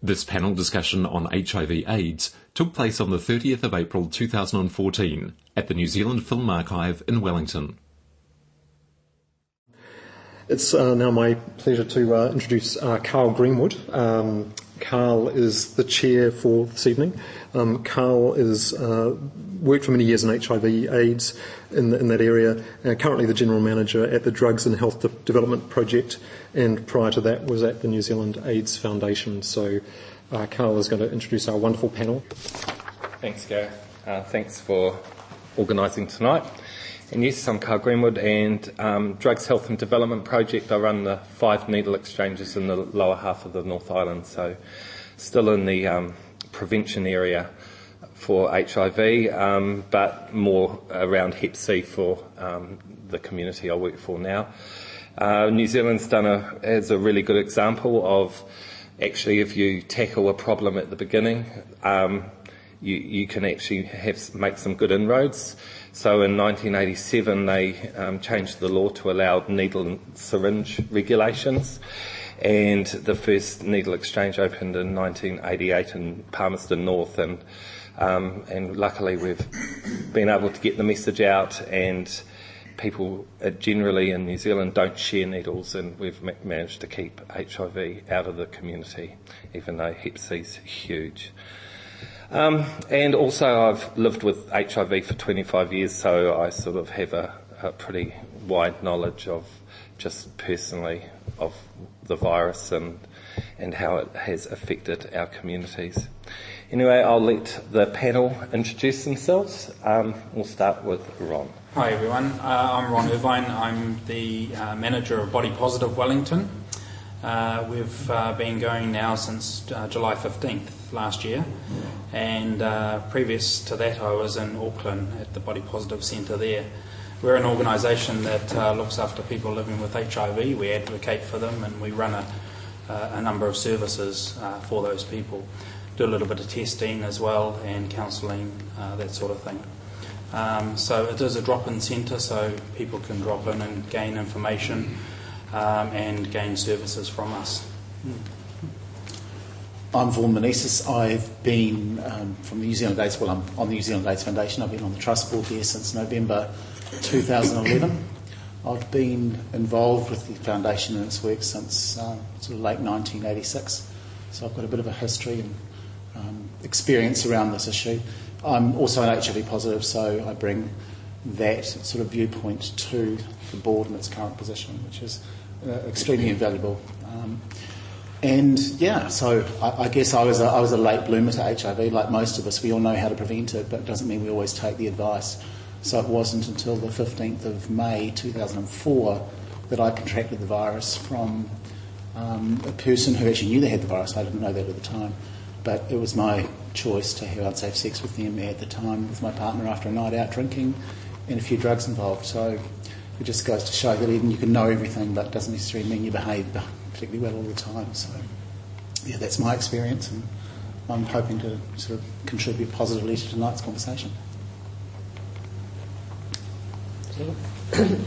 This panel discussion on HIV AIDS took place on the 30th of April 2014 at the New Zealand Film Archive in Wellington. It's now my pleasure to introduce Carl Greenwood. Carl is the chair for this evening. Carl is worked for many years in HIV AIDS in that area, currently the General Manager at the Drugs and Health Development Project, and prior to that was at the New Zealand AIDS Foundation. So Carl is going to introduce our wonderful panel. Thanks, Gareth. Thanks for organising tonight. And yes, I'm Carl Greenwood, and Drugs Health and Development Project, I run the 5 needle exchanges in the lower half of the North Island, so still in the prevention area for HIV, but more around Hep C for the community I work for now. New Zealand's has a really good example of actually if you tackle a problem at the beginning, you can actually make some good inroads. So in 1987 they changed the law to allow needle and syringe regulations, and the first needle exchange opened in 1988 in Palmerston North, and luckily we've been able to get the message out, and people generally in New Zealand don't share needles, and we've managed to keep HIV out of the community, even though Hep C's huge. And also I've lived with HIV for 25 years, so I sort of have a pretty wide knowledge of just personally of the virus and how it has affected our communities. Anyway, I'll let the panel introduce themselves. We'll start with Ron. Hi everyone, I'm Ron Irvine. I'm the manager of Body Positive Wellington. We've been going now since July 15th last year, and previous to that I was in Auckland at the Body Positive Centre there. We're an organisation that looks after people living with HIV. We advocate for them, and we run a number of services for those people. Do a little bit of testing as well, and counselling, that sort of thing. So it is a drop-in centre, so people can drop in and gain information and gain services from us. I'm Vaughan Meneses. I've been from the New Zealand AIDS, I'm on the New Zealand AIDS Foundation. I've been on the Trust Board here since November 2011. I've been involved with the Foundation and its work since sort of late 1986. So I've got a bit of a history and experience around this issue. I'm also an HIV positive, so I bring that sort of viewpoint to the board in its current position, which is extremely invaluable. So I guess I was a late bloomer to HIV. Like most of us, we all know how to prevent it, but it doesn't mean we always take the advice. So it wasn't until the 15th of May 2004 that I contracted the virus from a person who actually knew they had the virus. I didn't know that at the time, but it was my choice to have unsafe sex with them at the time with my partner after a night out drinking and a few drugs involved. So it just goes to show that even you can know everything, but it doesn't necessarily mean you behave particularly well all the time. So yeah, that's my experience, and I'm hoping to sort of contribute positively to tonight's conversation.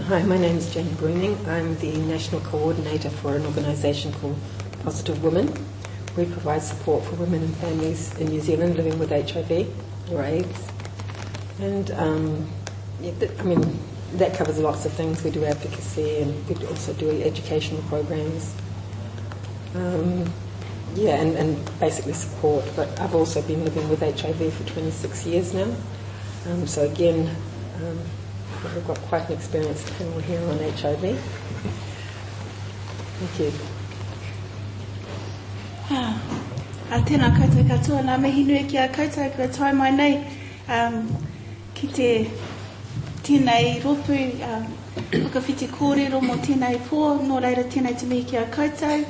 Hi, my name is Jane Bruning. I'm the National Coordinator for an organisation called Positive Women. We provide support for women and families in New Zealand living with HIV or AIDS. And that covers lots of things. We do advocacy, and we also do educational programs. And basically support. But I've also been living with HIV for 26 years now. So again, we've got quite an experienced panel here on HIV. Thank you. Tēnā koutou katoa, nā mihi nui ki a koutou kua tai mai nei ki tēnei ropu whakawhiti kōrero mō tēnei pō, nō reira tēnei te mihi ki a koutou.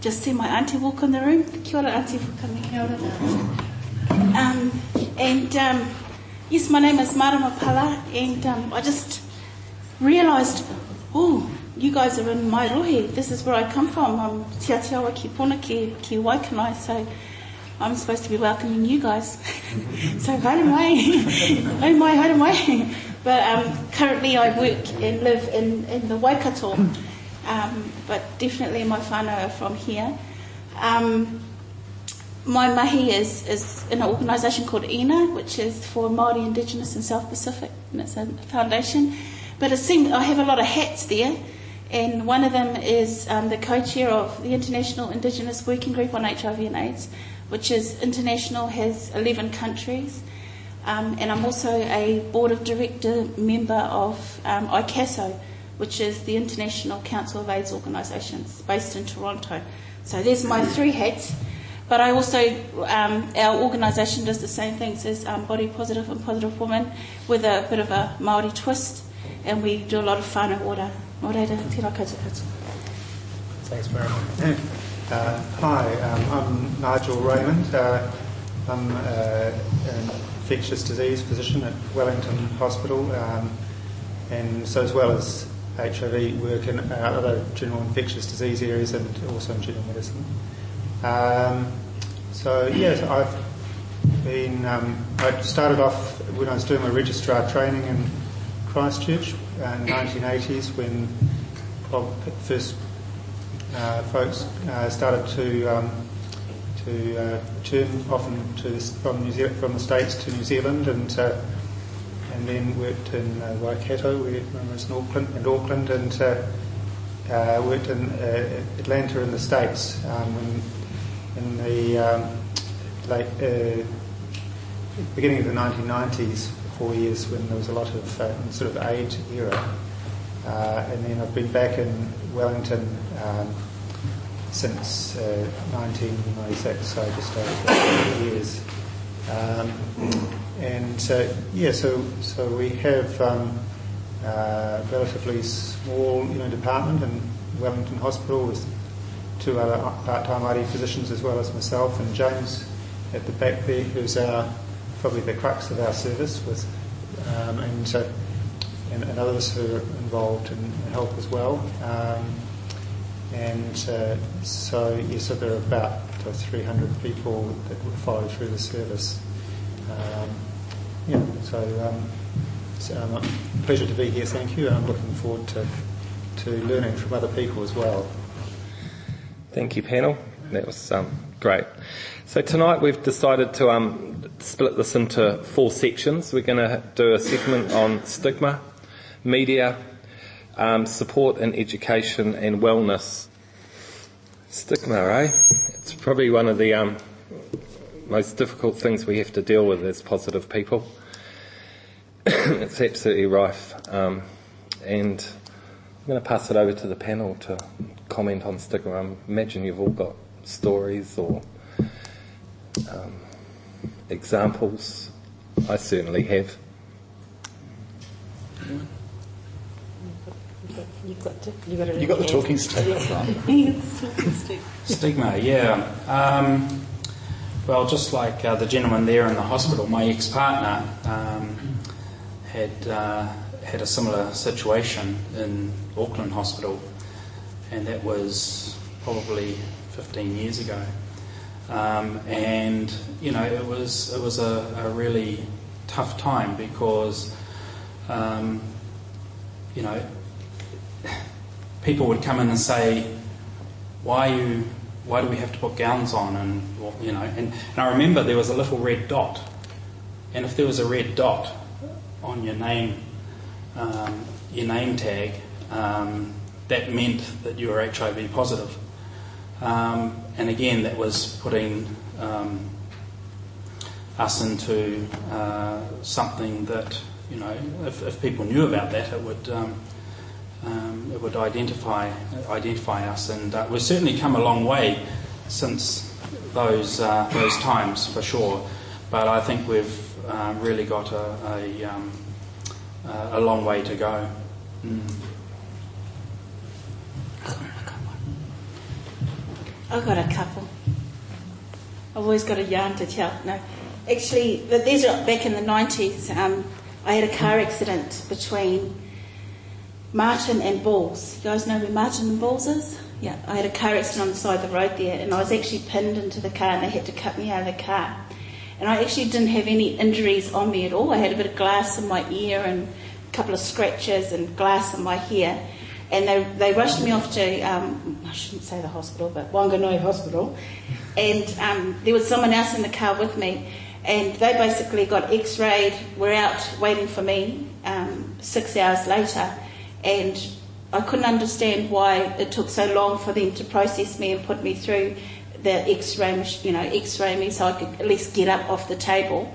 Just see my auntie walk in the room. Kia ora, auntie, for coming. Kia ora. Yes, my name is Marama Pala, and I just realised, you guys are in my rohe. This is where I come from. I'm Te Atiawa ki Pona ki Waikanai, so I'm supposed to be welcoming you guys. So haere mai. Oh my, haere mai. But currently I work and live in the Waikato, but definitely my whānau are from here. My mahi is in an organisation called INA, which is for Māori, Indigenous and South Pacific, and it's a foundation. But it seemed I have a lot of hats there, and one of them is the co-chair of the International Indigenous Working Group on HIV and AIDS, which is international, has 11 countries. And I'm also a board of director member of ICASO, which is the International Council of AIDS Organisations, based in Toronto. So there's my 3 hats. But I also, our organisation does the same things as Body Positive and Positive Women, with a bit of a Māori twist, and we do a lot of whānau ora. Nō reira, tēnā koutou katoa. Thanks, Marama. Hi, I'm Nigel Raymond. I'm an infectious disease physician at Wellington Hospital, and so as well as HIV work in other general infectious disease areas and also in general medicine. I started off when I was doing my registrar training in Christchurch in the 1980s, when first folks started to return often from the States to New Zealand, and then worked in Waikato, where I was in Auckland, and worked in Atlanta in the States in the beginning of the 1990s, 4 years when there was a lot of sort of AIDS era, and then I've been back in Wellington since 1996, so just over 4 years. So we have a relatively small department in Wellington Hospital with 2 other part-time Māori physicians as well as myself, and James at the back there, who's probably the crux of our service, with and others who are involved in help as well. So there are about 300 people that would follow through the service. It's a pleasure to be here, thank you, and I'm looking forward to learning from other people as well. Thank you, panel. That was great. So tonight we've decided to split this into 4 sections. We're going to do a segment on stigma, media, support and education, and wellness. Stigma, eh? It's probably one of the most difficult things we have to deal with as positive people. It's absolutely rife. And I'm going to pass it over to the panel to comment on stigma. I imagine you've all got stories or examples. I certainly have. You've got the talking stick. Stigma, yeah. Well, just like the gentleman there in the hospital, my ex-partner had a similar situation in Auckland Hospital, and that was probably 15 years ago. And it was a really tough time because people would come in and say, why do we have to put gowns on? And I remember there was a little red dot, and if there was a red dot on your name tag, that meant that you were HIV positive. And again, that was putting us into something that, if people knew about that, it would identify us. And we've certainly come a long way since those times, for sure. But I think we've really got a long way to go. I've got a couple. I've always got a yarn to tell. No, actually, these are back in the 90s. I had a car accident between Martin and Balls. You guys know where Martin and Balls is? Yeah, I had a car accident on the side of the road there, and I was actually pinned into the car, and they had to cut me out of the car. And I actually didn't have any injuries on me at all. I had a bit of glass in my ear and a couple of scratches and glass in my hair. And they rushed me off to I shouldn't say the hospital, but Wanganui Hospital, and there was someone else in the car with me, and they basically got x-rayed, were out waiting for me 6 hours later, and I couldn't understand why it took so long for them to process me and put me through the x-ray me so I could at least get up off the table,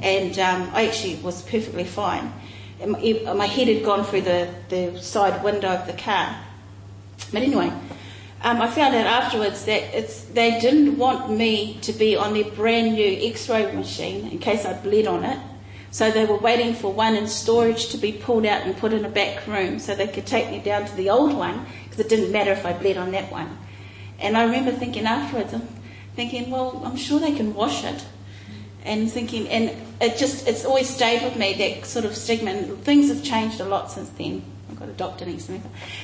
and I actually was perfectly fine. And my head had gone through the side window of the car. But anyway, I found out afterwards that they didn't want me to be on their brand new x-ray machine in case I bled on it. So they were waiting for one in storage to be pulled out and put in a back room so they could take me down to the old one, because it didn't matter if I bled on that one. And I remember thinking afterwards, well, I'm sure they can wash it. And thinking, and it's always stayed with me, that sort of stigma. And things have changed a lot since then. I've got a doctor next to me.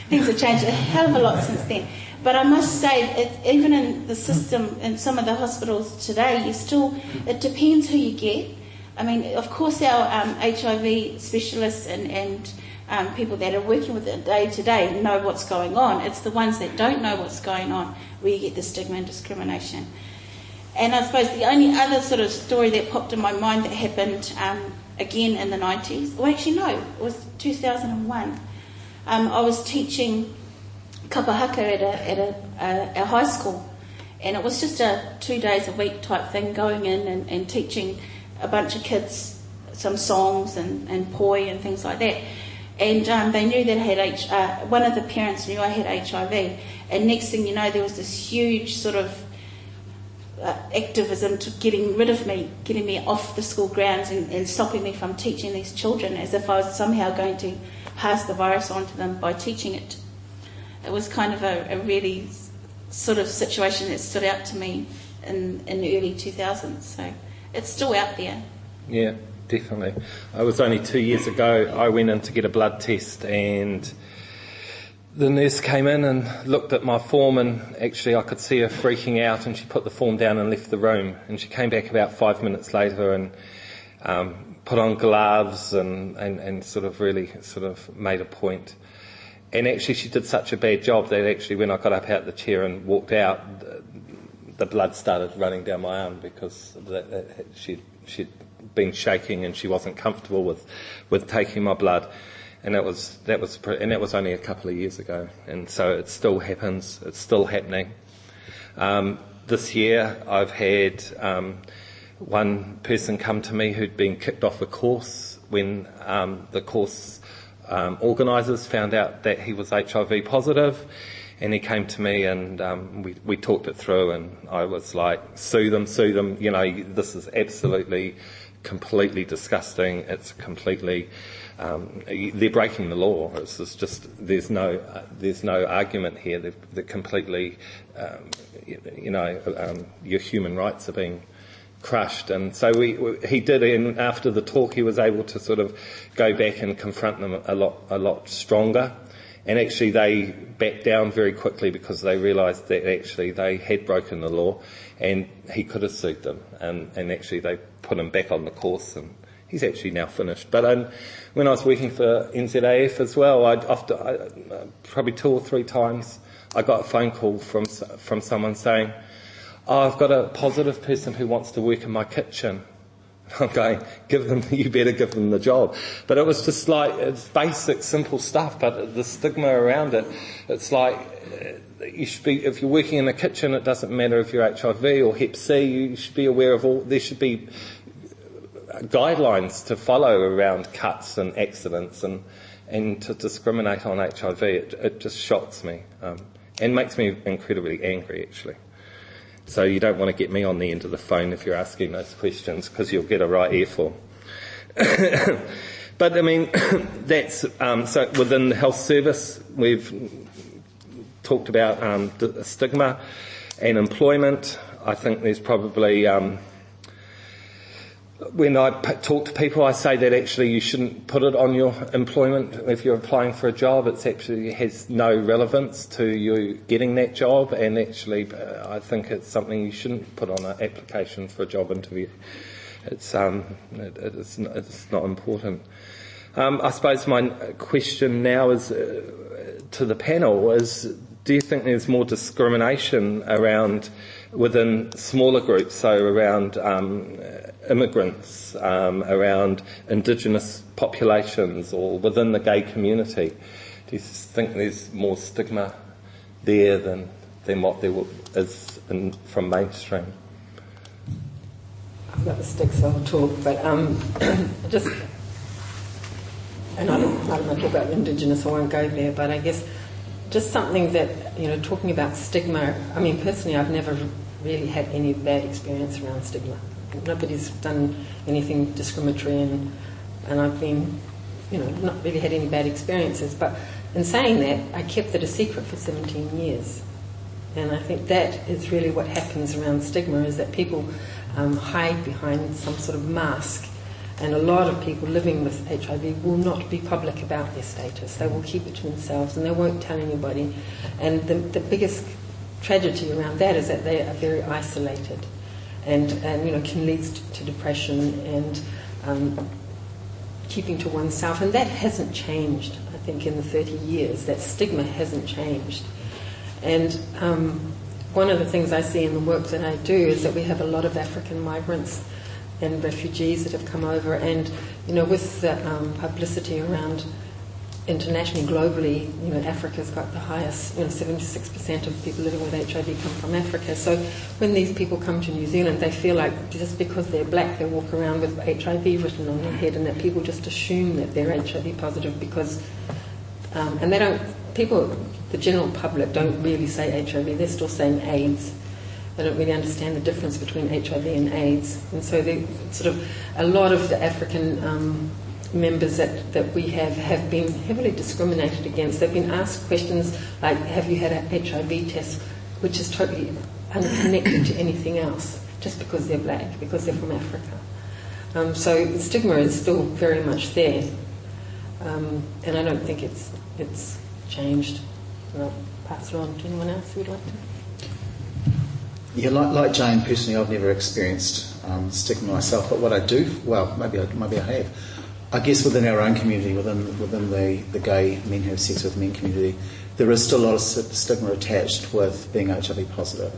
Things have changed a hell of a lot since then. But I must say, even in the system, in some of the hospitals today, it depends who you get. I mean, of course, our HIV specialists and people that are working with it day to day know what's going on. It's the ones that don't know what's going on where you get the stigma and discrimination. And I suppose the only other sort of story that popped in my mind that happened again in the 90s, well, actually no, it was 2001. I was teaching kapahaka at a high school, and it was just a 2 days a week type thing, going in and teaching a bunch of kids some songs and poi and things like that. And they knew that I had one of the parents knew I had HIV, and next thing you know, there was this huge sort of activism to getting rid of me, getting me off the school grounds and stopping me from teaching these children, as if I was somehow going to pass the virus on to them by teaching it. It was kind of a really sort of situation that stood out to me in the early 2000s. So it's still out there. Yeah, definitely. It was only 2 years ago I went in to get a blood test, and the nurse came in and looked at my form, and actually I could see her freaking out, and she put the form down and left the room. And she came back about 5 minutes later and put on gloves and sort of really sort of made a point. And actually she did such a bad job that actually when I got up out the chair and walked out, the blood started running down my arm, because she'd been shaking and she wasn't comfortable with taking my blood. And that was only a couple of years ago, and so it still happens. It's still happening. This year, I've had one person come to me who'd been kicked off a course when the course organisers found out that he was HIV positive, and he came to me and we talked it through, and I was like, sue them. You know, this is absolutely, completely disgusting. It's completely. They're breaking the law. It's just there's no argument here. They're completely, your human rights are being crushed. And so he did, and after the talk, he was able to sort of go back and confront them a lot stronger. And actually, they backed down very quickly because they realised that actually they had broken the law, and he could have sued them. And actually, they put him back on the course, and he's actually now finished. But when I was working for NZAF as well, probably 2 or 3 times, I got a phone call from someone saying, "Oh, I've got a positive person who wants to work in my kitchen." I'm going, you better give them the job. But it was just like, it's basic, simple stuff, but the stigma around it, it's like, you should be, if you're working in a kitchen, it doesn't matter if you're HIV or Hep C, you should be aware of there should be guidelines to follow around cuts and accidents, and to discriminate on HIV, it just shocks me and makes me incredibly angry, actually. So you don't want to get me on the end of the phone if you're asking those questions, because you'll get a right earful. But I mean, that's so within the health service, we've talked about stigma and employment. I think there's probably when I talk to people, I say that actually you shouldn't put it on your employment. If you're applying for a job, it actually has no relevance to you getting that job, and actually I think it's something you shouldn't put on an application for a job interview. It's not important. I suppose my question now is to the panel is, do you think there's more discrimination within smaller groups, so around immigrants, around Indigenous populations, or within the gay community? Do you think there's more stigma there than what there is from mainstream? I've got the stick, so I'll talk, but and I don't want to talk about Indigenous, I won't go there, but I guess just something that, talking about stigma, I mean, personally, I've never really had any bad experience around stigma. Nobody's done anything discriminatory, and I've been, not really had any bad experiences. But in saying that, I kept it a secret for 17 years. And I think that is really what happens around stigma, is that people hide behind some sort of mask. And a lot of people living with HIV will not be public about their status. They will keep it to themselves and they won't tell anybody. And the biggest tragedy around that is that they are very isolated and can lead to depression and keeping to oneself. And that hasn't changed, I think, in the 30 years. That stigma hasn't changed. And one of the things I see in the work that I do is that we have a lot of African migrants and refugees that have come over, and with the publicity around internationally, globally, Africa's got the highest, 76% of people living with HIV come from Africa. So when these people come to New Zealand, they feel like just because they're black, they walk around with HIV written on their head, and that people just assume that they're HIV positive because, and they don't, the general public don't really say HIV, they're still saying AIDS. They don't really understand the difference between HIV and AIDS. And so they sort of, a lot of the African members that we have been heavily discriminated against. They've been asked questions like, have you had an HIV test, which is totally unconnected to anything else, just because they're black, because they're from Africa. So the stigma is still very much there. And I don't think it's changed. I'll pass it on to anyone else who would like to. Yeah, like Jane, personally, I've never experienced stigma myself, but what I do, well, maybe I have. I guess within our own community, within the gay men who have sex with men community, there is still a lot of stigma attached with being HIV positive.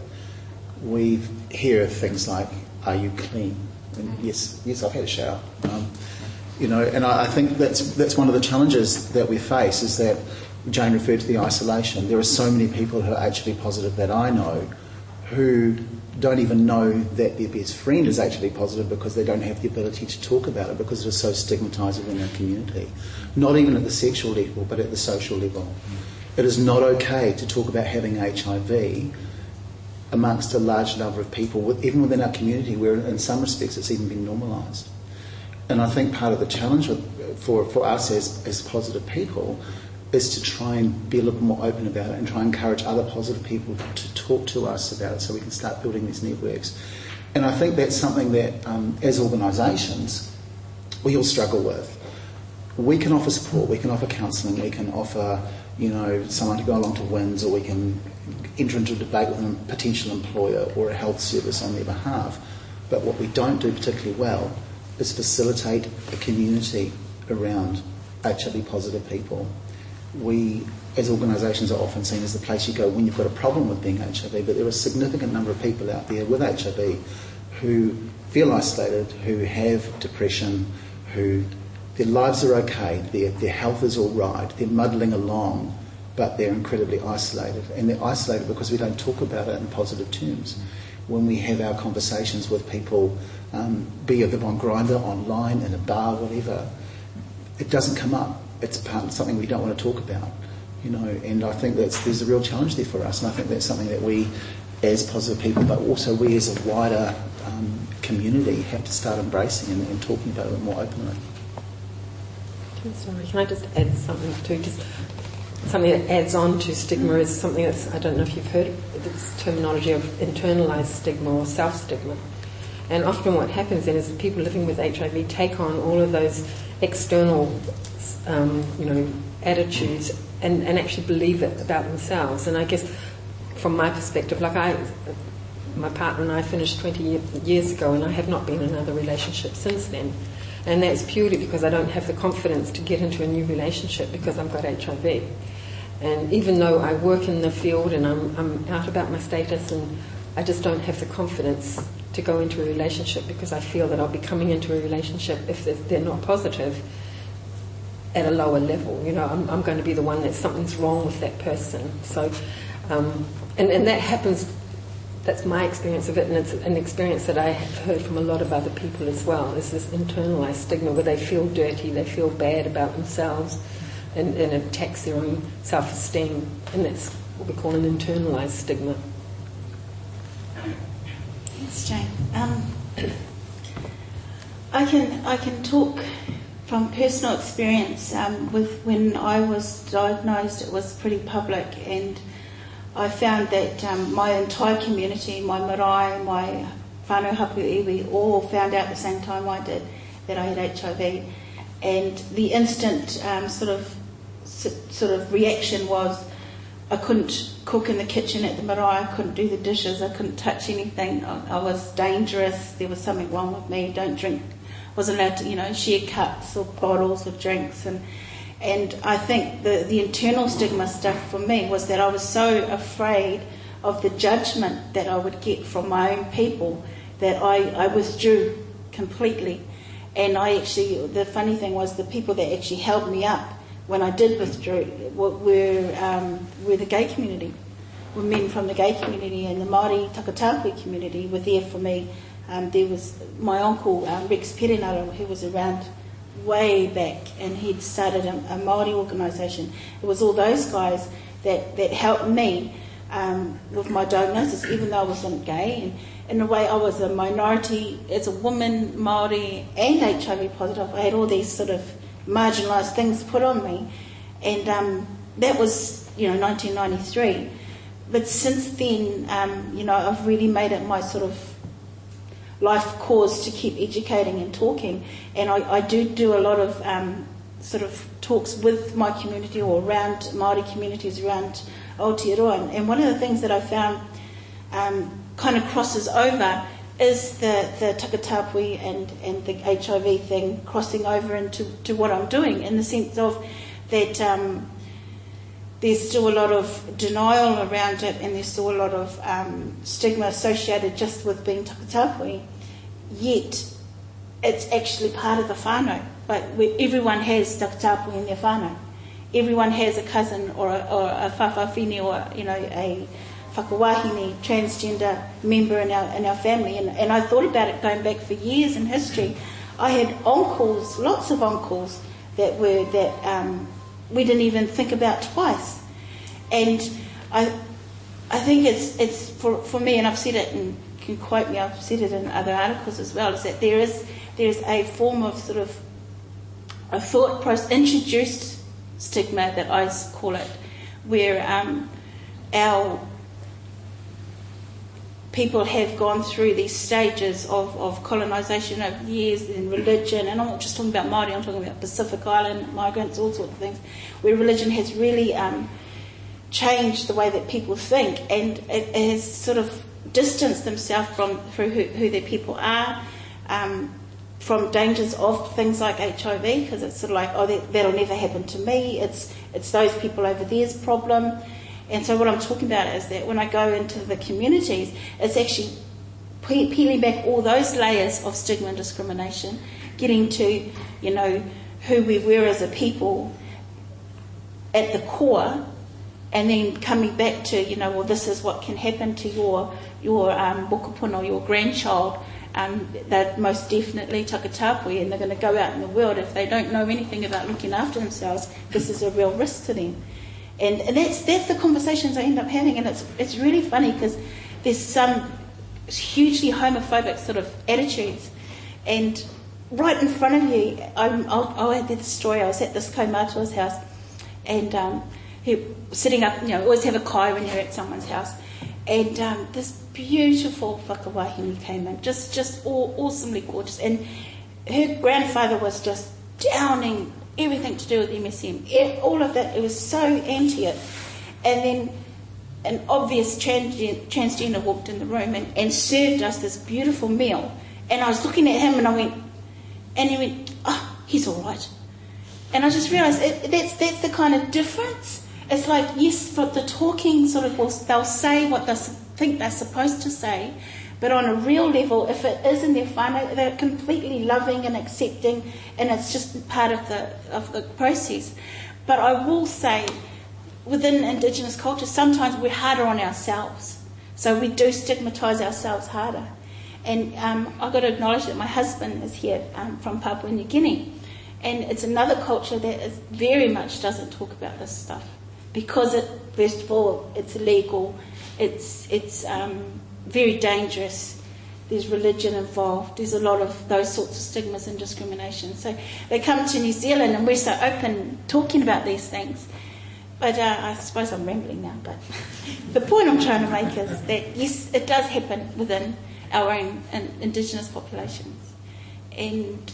We hear things like, "Are you clean?" And yes, I've had a shower. And I think that's one of the challenges that we face, is that Jane referred to the isolation. There are so many people who are HIV positive that I know who don't even know that their best friend is HIV positive because they don't have the ability to talk about it because it is so stigmatised within our community. Not even at the sexual level, but at the social level. It is not okay to talk about having HIV amongst a large number of people, even within our community, where in some respects it's even been normalised. And I think part of the challenge for us as positive people is to try and be a little more open about it and try and encourage other positive people to talk to us about it so we can start building these networks. And I think that's something that, as organisations, we all struggle with. We can offer support, we can offer counselling, we can offer, someone to go along to WINS, or we can enter into a debate with a potential employer or a health service on their behalf. But what we don't do particularly well is facilitate a community around HIV positive people. We, as organisations, are often seen as the place you go when you've got a problem with being HIV, but there are a significant number of people out there with HIV who feel isolated, who have depression, who their lives are okay, their health is all right, they're muddling along, but they're incredibly isolated. And they're isolated because we don't talk about it in positive terms. When we have our conversations with people, be it on Grindr, online, in a bar, whatever, it doesn't come up. It's something we don't want to talk about, and I think there's a real challenge there for us, and I think that's something that we, as positive people, but also we as a wider community, have to start embracing and talking about it more openly. Sorry, can I just add something too? Just something that adds on to stigma is something that's, I don't know if you've heard of this terminology of internalised stigma or self-stigma. And often what happens then is that people living with HIV take on all of those external attitudes and actually believe it about themselves. And I guess from my perspective, my partner and I finished 20 years ago, and I have not been in another relationship since then. And that's purely because I don't have the confidence to get into a new relationship because I've got HIV. And even though I work in the field and I'm out about my status, and I just don't have the confidence to go into a relationship because I feel that I'll be coming into a relationship if they're not positive at a lower level. You know, I'm going to be the one that something's wrong with that person. So, and that happens. That's my experience of it, and it's an experience that I have heard from a lot of other people as well. Is this internalized stigma where they feel dirty, they feel bad about themselves, and it attacks their own self-esteem, and that's what we call an internalized stigma. Thanks, Jane. I can talk from personal experience. With when I was diagnosed, it was pretty public, and I found that my entire community, my marae, my whānau hapu iwi, all found out at the same time I did that I had HIV, and the instant sort of reaction was I couldn't cook in the kitchen at the marae, I couldn't do the dishes, I couldn't touch anything. I was dangerous. There was something wrong with me. Don't drink. Wasn't allowed to, share cups or bottles of drinks, and I think the internal stigma stuff for me was that I was so afraid of the judgment that I would get from my own people that I withdrew completely. And the funny thing was the people that actually held me up when I did withdraw were the gay community, were men from the gay community, and the Māori Takatapui community were there for me. There was my uncle, Rex Perenara, who was around way back, and he'd started a Māori organisation. It was all those guys that helped me with my diagnosis, even though I wasn't gay. And in a way, I was a minority as a woman, Māori, and HIV positive. I had all these sort of marginalised things put on me, and that was 1993. But since then, I've really made it my sort of life cause to keep educating and talking, and I do a lot of sort of talks with my community or around Māori communities around Aotearoa, and one of the things that I found kind of crosses over is the Takatapui and the HIV thing crossing over into what I'm doing, in the sense of that there's still a lot of denial around it, and there's still a lot of stigma associated just with being Takatapui, yet it's actually part of the whānau. Like everyone has Takatapui in their whānau. Everyone has a cousin or a whawhawhine or a whakawahine transgender member in our family, and I thought about it going back for years in history. I had uncles, lots of uncles that we didn't even think about twice, and I think it's for me, and I've said it, and you can quote me, I've said it in other articles as well, is that there is a form of sort of a thought process, introduced stigma that I call it, where our people have gone through these stages of colonisation over years, and religion, and I'm not just talking about Māori, I'm talking about Pacific Island migrants, all sorts of things, where religion has really changed the way that people think, and it has sort of distanced themselves from who their people are, from dangers of things like HIV, because it's sort of like, oh, that'll never happen to me, it's those people over there's problem. And so what I'm talking about is that when I go into the communities, it's actually peeling back all those layers of stigma and discrimination, getting to, who we were as a people at the core, and then coming back to, well, this is what can happen to your bokopuna, your grandchild. They're most definitely Takatapui, and they're going to go out in the world. If they don't know anything about looking after themselves, this is a real risk to them. And that's the conversations I end up having, and it's really funny because there's some hugely homophobic sort of attitudes, and right in front of you, I'll add this story. I was at this kaumātua's house, and he sitting up, always have a kai when you're at someone's house, and this beautiful whakawahine came in, just awesomely gorgeous, and her grandfather was just downing everything to do with MSM, all of that. It was so anti it. And then an obvious transgender walked in the room and served us this beautiful meal. And I was looking at him, and he went, oh, he's all right. And I just realised that's the kind of difference. it's like, yes, for the talking sort of, they'll say what they think they're supposed to say, but on a real level, if it is in their whānau, they're completely loving and accepting, and it's just part of the process. But I will say, within Indigenous culture, sometimes we're harder on ourselves. So we do stigmatise ourselves harder. And I've got to acknowledge that my husband is here from Papua New Guinea. And it's another culture that is very much doesn't talk about this stuff. Because, first of all, it's illegal, it's very dangerous, there's religion involved, there's a lot of those sorts of stigmas and discrimination. So they come to New Zealand and we're so open talking about these things. But I suppose I'm rambling now, but the point I'm trying to make is that, yes, it does happen within our own Indigenous populations. And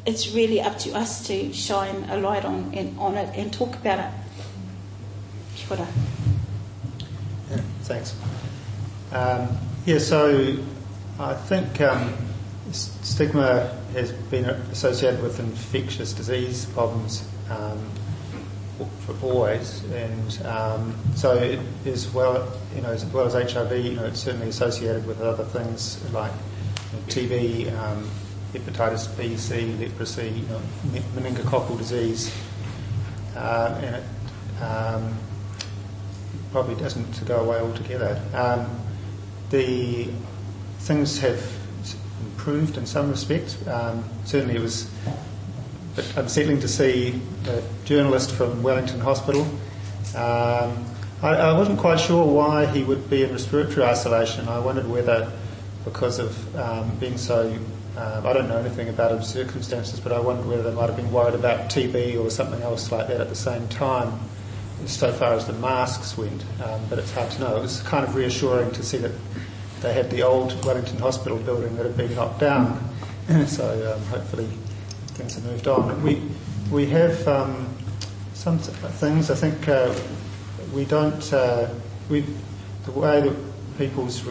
it's really up to us to shine a light on it and talk about it. Kia ora. Yeah, thanks. So I think stigma has been associated with infectious disease problems for always, and so it is as well as HIV, it's certainly associated with other things like TB, hepatitis B, C, leprosy, meningococcal disease, and it probably doesn't go away altogether. The things have improved in some respects. Certainly it was a bit unsettling to see a journalist from Wellington Hospital. I wasn't quite sure why he would be in respiratory isolation. I wondered whether because of being so... I don't know anything about his circumstances, but I wondered whether they might have been worried about TB or something else like that at the same time, so far as the masks went, but it's hard to know. It was kind of reassuring to see that they had the old Wellington Hospital building that had been knocked down, so hopefully things have moved on. We have some things. I think we don't. The way that people's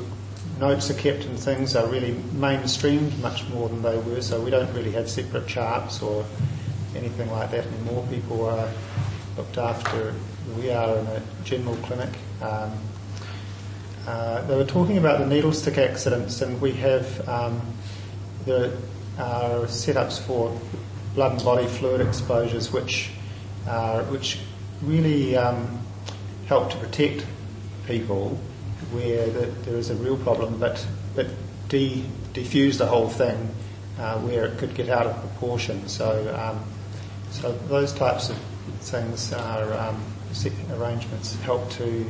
notes are kept and things are really mainstreamed much more than they were. So we don't really have separate charts or anything like that anymore. People are looked after. We are in a general clinic. They were talking about the needle stick accidents, and we have there are setups for blood and body fluid exposures, which really help to protect people where there is a real problem, but defuse the whole thing where it could get out of proportion. So those types of things are arrangements help to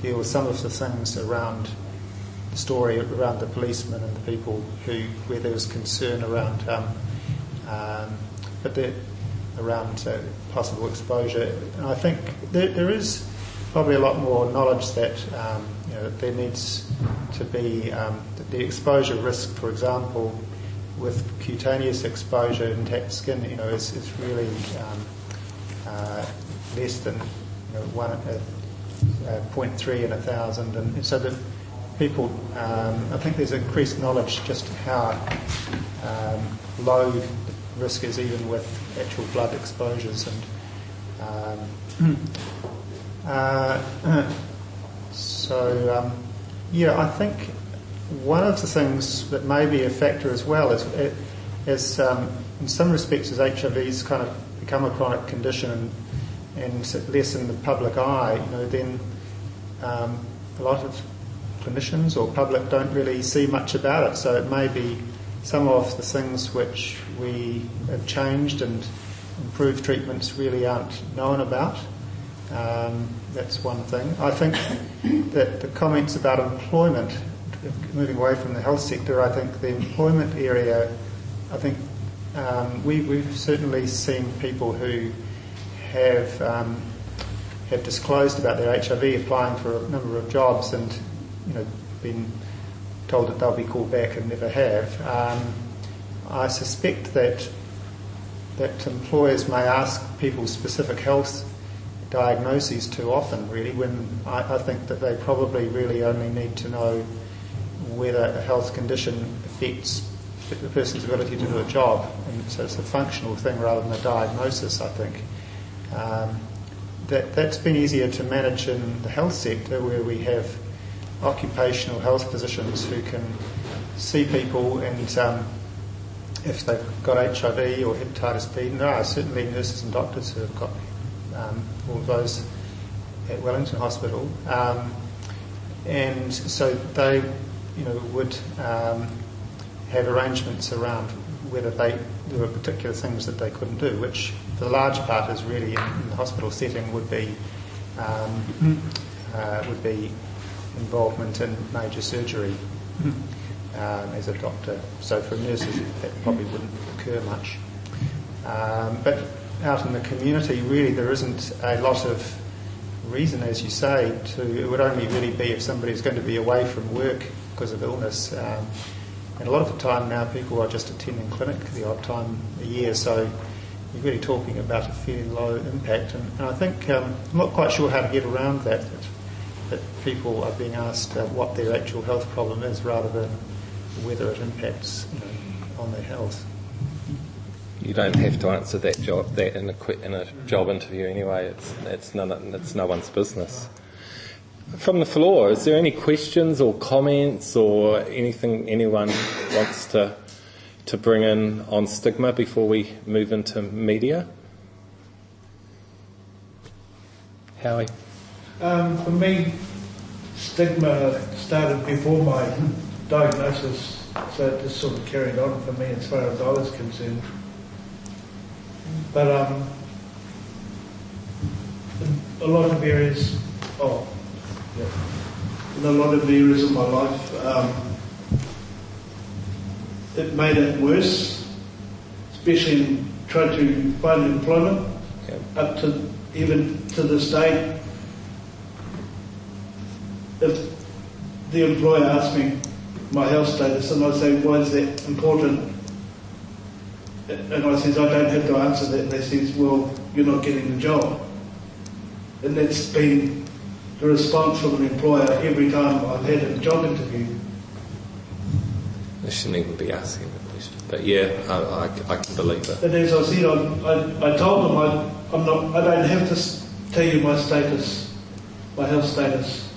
deal with some of the things around the story around the policemen and the people where there was concern around around possible exposure. And I think there is probably a lot more knowledge that that there needs to be the exposure risk, for example, with cutaneous exposure, intact skin, is really less than 0.3 in 1,000, and so that people, I think there's increased knowledge just how low the risk is even with actual blood exposures, and I think one of the things that may be a factor as well is in some respects as HIV's kind of become a chronic condition and less in the public eye, then a lot of clinicians or public don't really see much about it. So it may be some of the things which we have changed and improved treatments really aren't known about. That's one thing. I think that the comments about employment, moving away from the health sector, I think the employment area, I think we've certainly seen people who have disclosed about their HIV, applying for a number of jobs, and been told that they'll be called back and never have. I suspect that employers may ask people specific health diagnoses too often, really, when I think that they probably really only need to know whether a health condition affects the person's ability to do a job, and so it's a functional thing rather than a diagnosis, I think. that's been easier to manage in the health sector, where we have occupational health physicians who can see people, and if they've got HIV or hepatitis B, and there are certainly nurses and doctors who have got all of those at Wellington Hospital, and so they, would have arrangements around whether there were particular things that they couldn't do, which for the large part is really in the hospital setting would be involvement in major surgery as a doctor. So for nurses that probably wouldn't occur much. But out in the community, really there isn't a lot of reason, as you say, it would only really be if somebody's going to be away from work because of illness. And a lot of the time now people are just attending clinic the odd time a year, so you're really talking about a fairly low impact. And I think, I'm not quite sure how to get around that people are being asked what their actual health problem is rather than whether it impacts on their health. You don't have to answer that in a job interview anyway. It's no one's business. From the floor, is there any questions or comments or anything anyone wants to bring in on stigma before we move into media? Howie? For me, stigma started before my diagnosis, so it just sort of carried on for me as far as I was concerned. But in a lot of areas, in a lot of areas of my life, it made it worse, especially in trying to find employment. Up to even to this day, if the employer asks me my health status and I say, why is that important? And I says, I don't have to answer that. And they says, well, you're not getting the job. And that's been the response from an employer every time I've had a job interview. I shouldn't even be asking the question, but yeah, I can believe it. And as I said, I told them I don't have to tell you my status, my health status.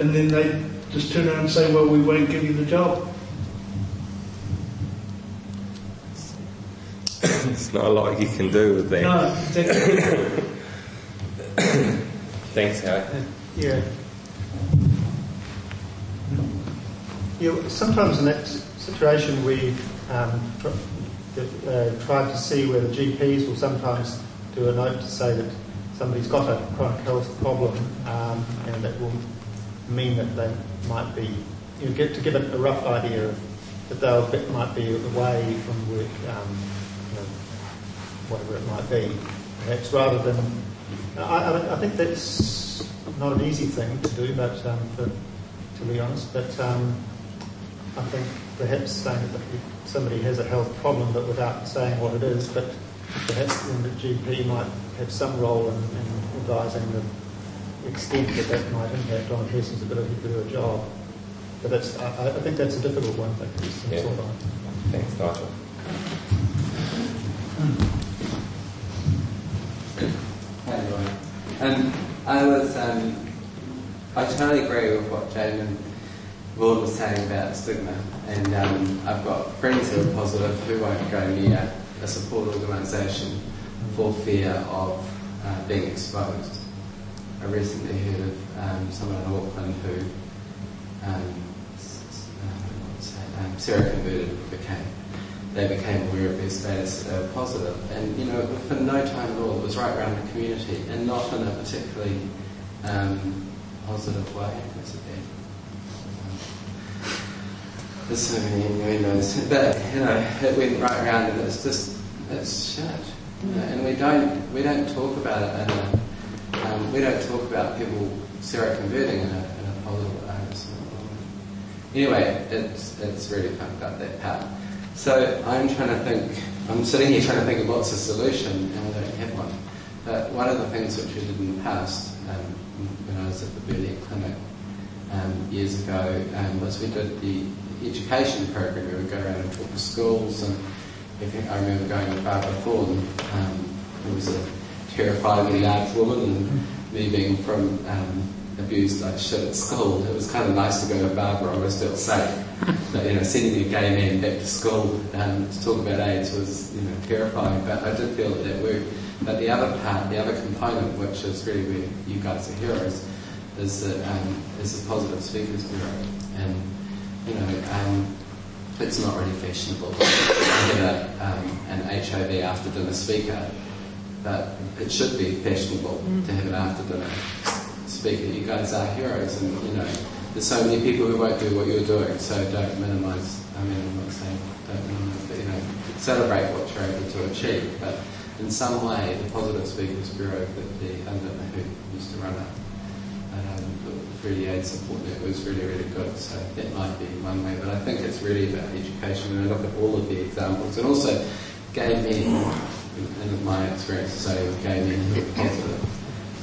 And then they just turn around and say, well, we won't give you the job. It's not a lot you can do with that. No, exactly. Thanks, Howie. Yeah. Sometimes in that situation we tried to see whether GPs will sometimes do a note to say that somebody's got a chronic health problem, and that will mean that they might be, to give it a rough idea of that they might be away from work, whatever it might be, perhaps, rather than. I think that's not an easy thing to do, but to be honest, but I think perhaps saying that somebody has a health problem, but without saying what it is, but perhaps then the GP might have some role in advising the extent that might impact on a person's ability to do a job. But I think that's a difficult one to sort out. Thanks, Nigel. Hi everyone. I totally agree with what Jane and Vaughan was saying about stigma, and I've got friends who are positive who won't go near a support organisation for fear of being exposed. I recently heard of someone in Auckland who seroconverted they became aware of their status that they were positive, and within no time at all it was right around the community, and not in a particularly positive way. There's so many innuendos, but it went right around, and it's shit. And we don't talk about it we don't talk about people seroconverting in a positive way. Anyway, it's really fucked up, that part. So I'm sitting here trying to think of what's the solution, and I don't have one. But one of the things which we did in the past, when I was at the Bruning clinic years ago, was we did the education program. We would go around and talk to schools, and I remember going to Barbara Vaughan, who was a terrifyingly large woman, and me being from abused like shit at school, it was kind of nice to go to Barbara. I was still safe, but sending a gay man back to school to talk about AIDS was terrifying. But I did feel that worked. But the other part, the other component, which is really where you guys are heroes, is that is the Positive Speakers Bureau, and it's not really fashionable to have an HIV after dinner speaker, but it should be fashionable to have an after dinner speaker. You guys are heroes, and there's so many people who won't do what you're doing, so don't minimise. I mean, I'm not saying don't minimise, but celebrate what you're able to achieve. But in some way, the Positive Speakers Bureau that I don't know who used to run it, through the AIDS support network was really, really good. So that might be one way, but I think it's really about education. And I look at all of the examples, and also gay men, in my experience, say with gay men who are positive,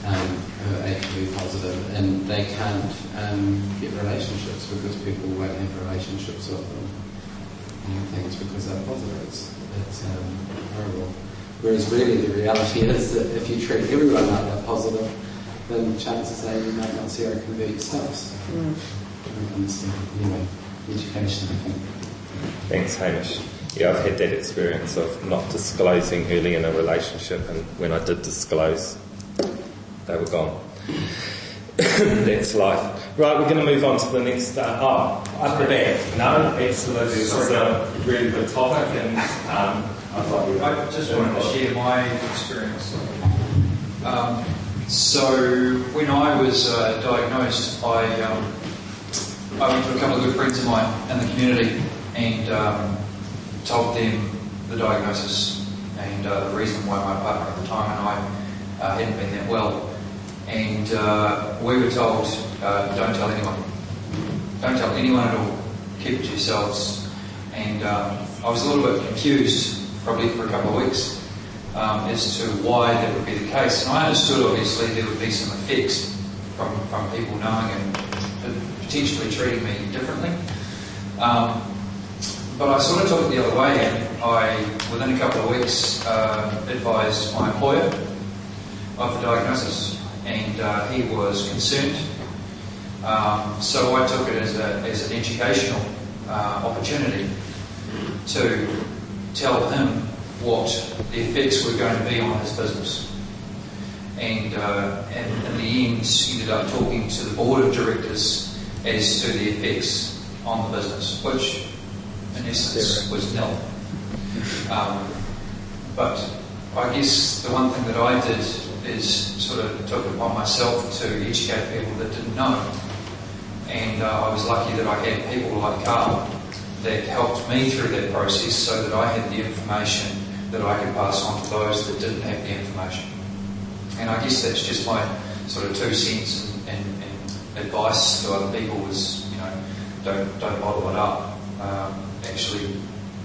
who are HIV positive, and they can't get relationships because people won't have relationships with them and things because they're positive. It's horrible. Whereas really the reality is that if you treat everyone like they're positive, then chances are you might not see or convert yourselves. Education, I think. Thanks, Hamish. Yeah, I've had that experience of not disclosing early in a relationship, and when I did disclose, they were gone. That's life. Right, we're going to move on to the next... up the back. No, absolutely. This is a really good topic, and I just wanted to share my experience. So when I was diagnosed, I went to a couple of good friends of mine in the community and told them the diagnosis and the reason why my partner at the time and I hadn't been that well. And we were told, don't tell anyone. Don't tell anyone at all. Keep it to yourselves. And I was a little bit confused, probably for a couple of weeks, as to why that would be the case. And I understood, obviously, there would be some effects from people knowing and potentially treating me differently. But I sort of took it the other way, and I, within a couple of weeks, advised my employer of the diagnosis, and he was concerned. So I took it as an educational opportunity to tell him what the effects were going to be on his business. And in the end, ended up talking to the board of directors as to the effects on the business, which in essence was nil. But I guess the one thing that I did is sort of took it upon myself to educate people that didn't know. And I was lucky that I had people like Carl that helped me through that process so that I had the information that I could pass on to those that didn't have the information. And I guess that's just my sort of 2 cents and advice to other people was, don't bottle it up. Actually,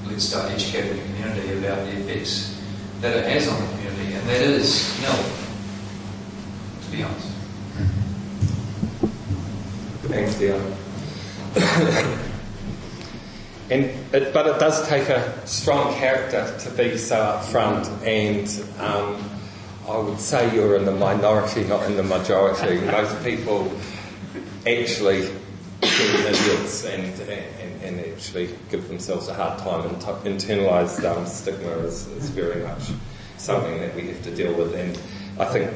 let's start educating the community about the effects that it has on the community, and that is nil, to be honest. Thanks, Dion. But it does take a strong character to be so upfront, and I would say you're in the minority, not in the majority. Most people actually see idiots and actually give themselves a hard time, and internalised stigma is very much something that we have to deal with. And I think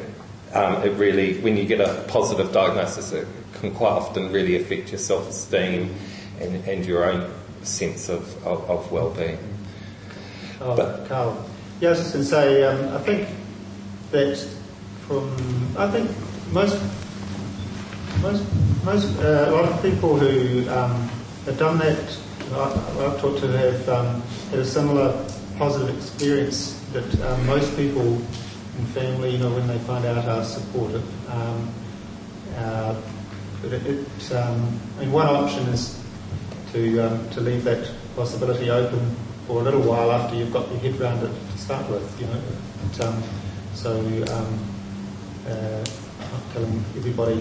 it really, when you get a positive diagnosis, it can quite often really affect your self-esteem and your own sense of well-being. Carl. Yeah, I was just going to say, I think that a lot of people who have done that, I've talked to, have had a similar positive experience that most people in family, when they find out, are supportive. But one option is to leave that possibility open for a little while after you've got your head around it to start with, telling everybody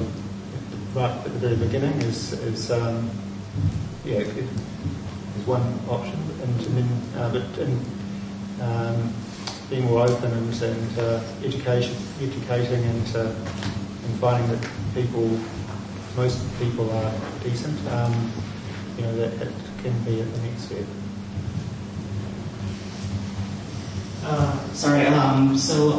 right at the very beginning is one option, be more open and educating and finding that most people are decent, that it can be at the next step. So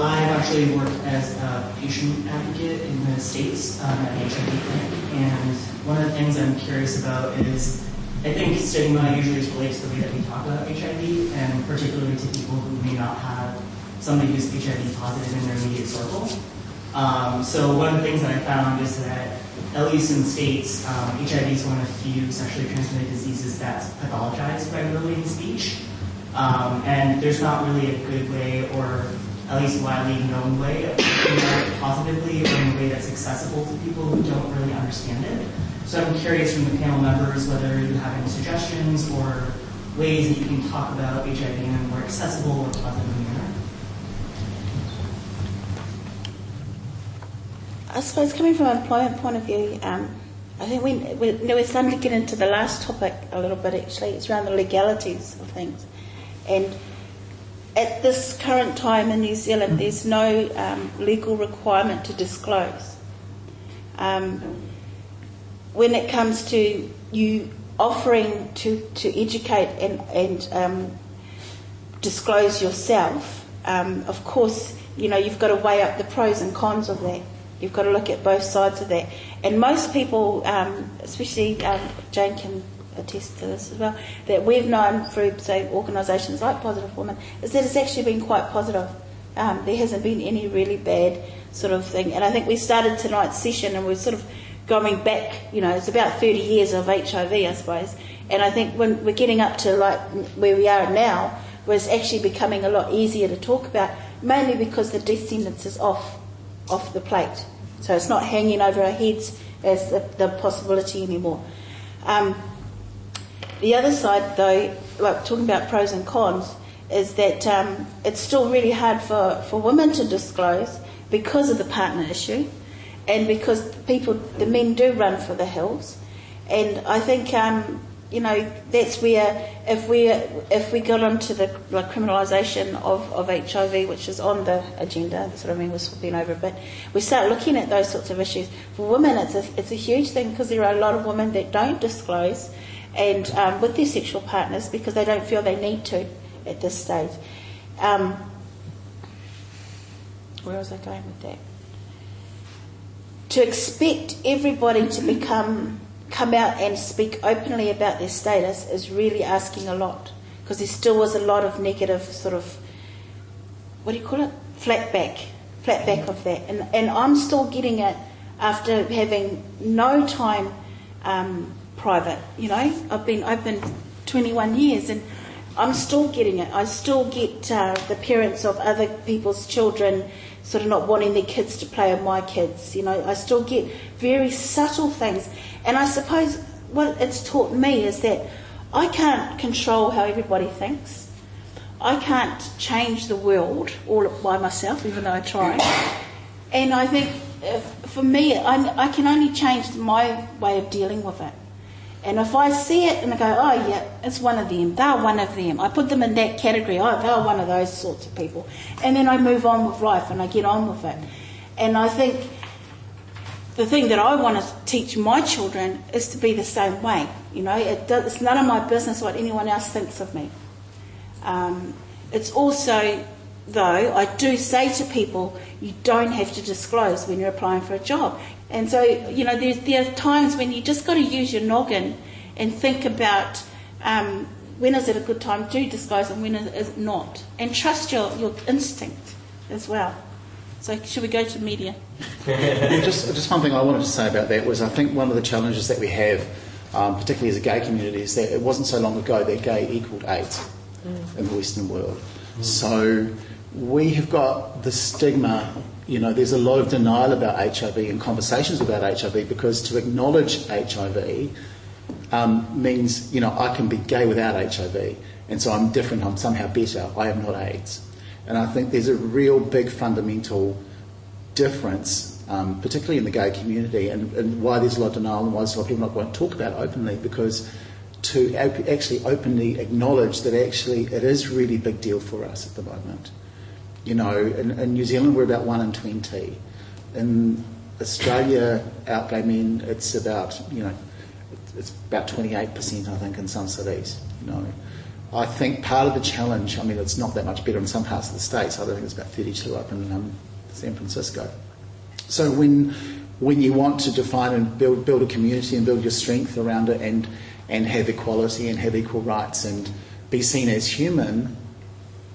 I've actually worked as a patient advocate in the States at an HIV clinic, and one of the things I'm curious about is, I think stigma usually relates to the way that we talk about HIV, and particularly to people who may not have somebody who's HIV positive in their immediate circle. So one of the things that I found is that, at least in the States, HIV is one of the few sexually transmitted diseases that's pathologized regularly in speech. And there's not really a good way, or at least widely known way, of talking about it positively or in a way that's accessible to people who don't really understand it. So I'm curious from the panel members whether you have any suggestions or ways that you can talk about HIV in a more accessible or positive manner. I suppose coming from an employment point of view, I think we're starting to get into the last topic a little bit actually. It's around the legalities of things. And at this current time in New Zealand, there's no legal requirement to disclose. When it comes to you offering to educate and disclose yourself, of course, you've got to weigh up the pros and cons of that. You've got to look at both sides of that. And most people, especially Jane can attest to this as well, that we've known through, say, organisations like Positive Women, is that it's actually been quite positive. There hasn't been any really bad sort of thing. And I think we started tonight's session and we're sort of going back, it's about 30 years of HIV, I suppose. And I think when we're getting up to like where we are now, where it's actually becoming a lot easier to talk about, mainly because the death sentence is off the plate. So it's not hanging over our heads as the possibility anymore. The other side, though, like talking about pros and cons, is that it's still really hard for women to disclose because of the partner issue and because the men do run for the hills. And I think, that's where if we got onto the criminalisation of HIV, which is on the agenda, that's what I mean, we're swapping over a bit, we start looking at those sorts of issues. For women, it's a huge thing because there are a lot of women that don't disclose and with their sexual partners because they don't feel they need to at this stage. Where was I going with that? To expect everybody to come out and speak openly about their status is really asking a lot because there still was a lot of negative sort of, what do you call it? Flat back of that. And I'm still getting it after having no time private, I've been open 21 years and I'm still getting it. I still get the parents of other people's children sort of not wanting their kids to play with my kids. I still get very subtle things. And I suppose what it's taught me is that I can't control how everybody thinks. I can't change the world all by myself, even though I try. And I think for me, I can only change my way of dealing with it. And if I see it and I go, oh yeah, it's one of them, they're one of them. I put them in that category, oh, they're one of those sorts of people. And then I move on with life and I get on with it. And I think the thing that I want to teach my children is to be the same way. It's none of my business what anyone else thinks of me. It's also, though, I do say to people, you don't have to disclose when you're applying for a job. And so, there are times when you just got to use your noggin and think about when is it a good time to disclose and when is it not. And trust your instinct as well. So should we go to media? Well, just one thing I wanted to say about that was I think one of the challenges that we have, particularly as a gay community, is that it wasn't so long ago that gay equalled AIDS in the Western world. So we have got the stigma, there's a lot of denial about HIV and conversations about HIV because to acknowledge HIV means, I can be gay without HIV and so I'm different, I'm somehow better, I have not AIDS. And I think there's a real big fundamental difference, particularly in the gay community and why there's a lot of denial and why there's a lot of people not want to talk about it openly because to actually openly acknowledge that actually it is really a big deal for us at the moment. You know, in New Zealand we're about 1 in 20. In Australia, out gay men, it's about 28%, I think, in some cities. You know, I think part of the challenge, I mean, it's not that much better in some parts of the States. I think it's about 32 up in San Francisco. So when you want to define and build a community and build your strength around it and have equality and have equal rights and be seen as human,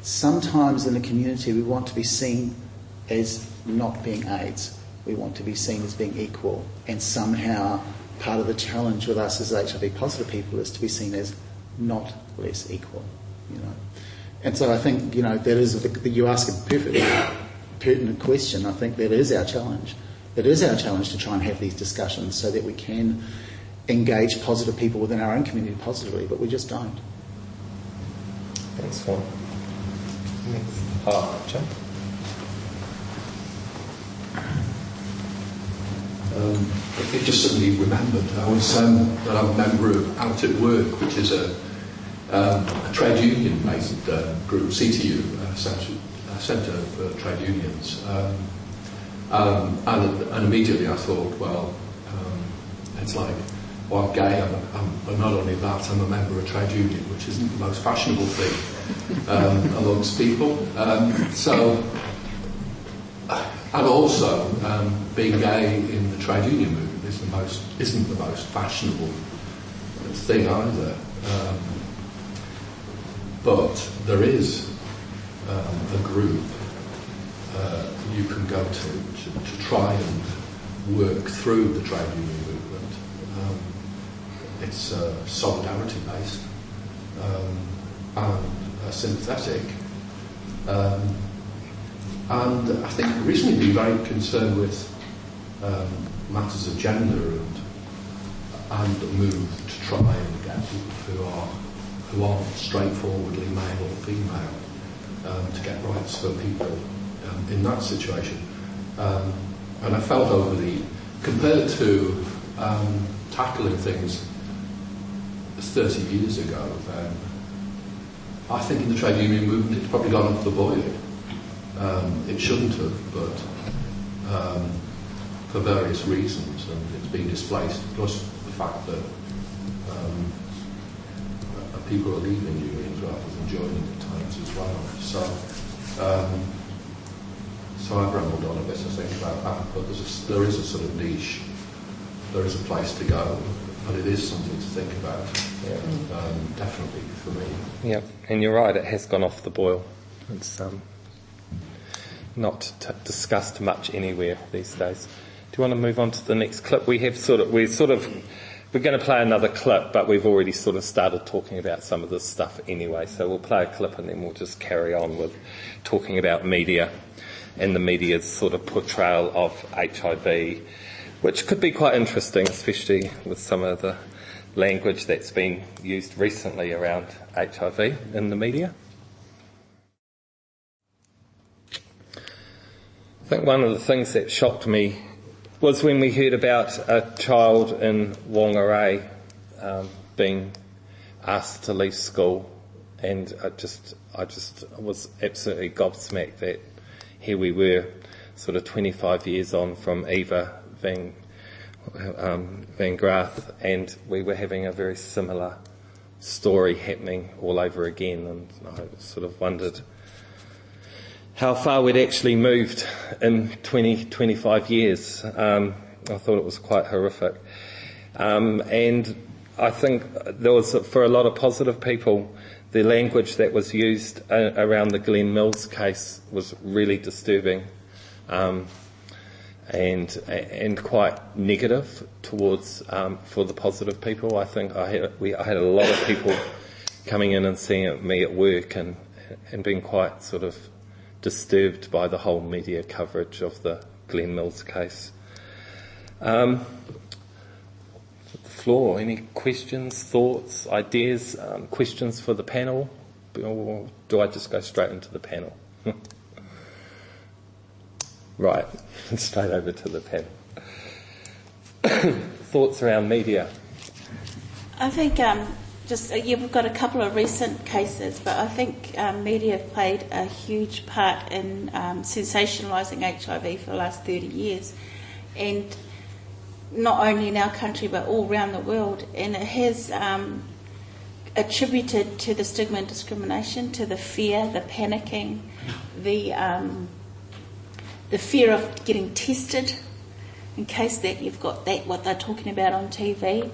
sometimes in a community we want to be seen as not being AIDS. We want to be seen as being equal, and somehow part of the challenge with us as HIV positive people is to be seen as not less equal, you know. And so I think, you know, that is, you ask a perfectly pertinent question. I think that is our challenge. It is our challenge to try and have these discussions so that we can engage positive people within our own community positively, but we just don't. Thanks, Vaughan. Next. Jim. It just suddenly remembered I was I'm a member of Out at Work, which is a trade union based group, CTU, Centre for Trade Unions, and immediately I thought, well, it's like, well, I'm gay, but not only that, I'm a member of a trade union, which isn't the most fashionable thing amongst people. And also, being gay in the trade union movement isn't the most fashionable thing either. But there is a group you can go to try and work through the trade union movement. It's solidarity based and synthetic. And I think recently been very concerned with matters of gender and move to try and get people who aren't straightforwardly male or female to get rights for people in that situation. And I felt compared to tackling things 30 years ago, then I think in the trade union movement it's probably gone off the boil. It shouldn't have, but for various reasons, and it's been displaced, plus the fact that people are leaving unions rather than joining at times as well. So I've rambled on a bit to think about that, but there is a sort of niche, there is a place to go, and it is something to think about, definitely for me. Yeah, and you're right, it has gone off the boil. It's not discussed much anywhere these days. Do you want to move on to the next clip? We're going to play another clip, but we've already sort of started talking about some of this stuff anyway, so we'll play a clip and then we'll just carry on with talking about media and the media's sort of portrayal of HIV, which could be quite interesting, especially with some of the language that's been used recently around HIV in the media. I think one of the things that shocked me was when we heard about a child in Whangarei being asked to leave school, and I just was absolutely gobsmacked that here we were, sort of 25 years on from Eva van Graaf, and we were having a very similar story happening all over again, and I sort of wondered how far we'd actually moved in 25 years. I thought it was quite horrific. And I think there was, for a lot of positive people, the language that was used around the Glen Mills case was really disturbing and quite negative towards for the positive people. I think I had a lot of people coming in and seeing me at work and being quite sort of disturbed by the whole media coverage of the Glen Mills case. The floor, any questions, thoughts, ideas, questions for the panel? Or do I just go straight into the panel? Right, straight over to the panel. Thoughts around media? I think we've got a couple of recent cases, but I think media have played a huge part in sensationalising HIV for the last 30 years, and not only in our country but all around the world, and it has attributed to the stigma and discrimination, to the fear, the panicking, the fear of getting tested in case that you've got that, what they're talking about on TV.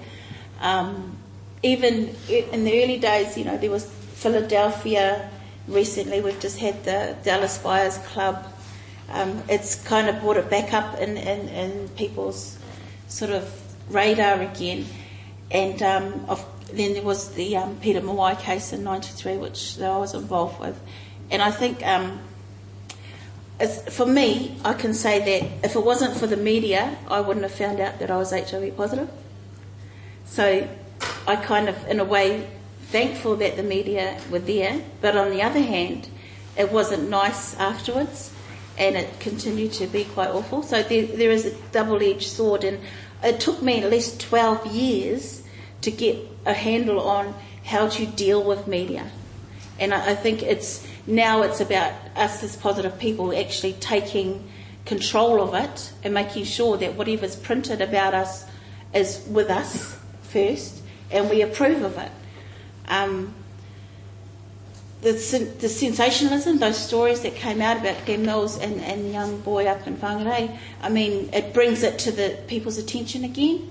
Even in the early days, there was Philadelphia. Recently, we've just had the Dallas Buyers Club. It's kind of brought it back up in people's sort of radar again. And then there was the Peter Mawai case in '93, which I was involved with. And I think, for me, I can say that if it wasn't for the media, I wouldn't have found out that I was HIV positive. So I kind of, in a way, thankful that the media were there, but on the other hand, it wasn't nice afterwards, and it continued to be quite awful. So there is a double-edged sword, and it took me at least 12 years to get a handle on how to deal with media. And I think now it's about us as positive people actually taking control of it and making sure that whatever's printed about us is with us first, and we approve of it. The sensationalism, those stories that came out about Glenn Mills and the young boy up in Whangarei, I mean, it brings it to the people's attention again,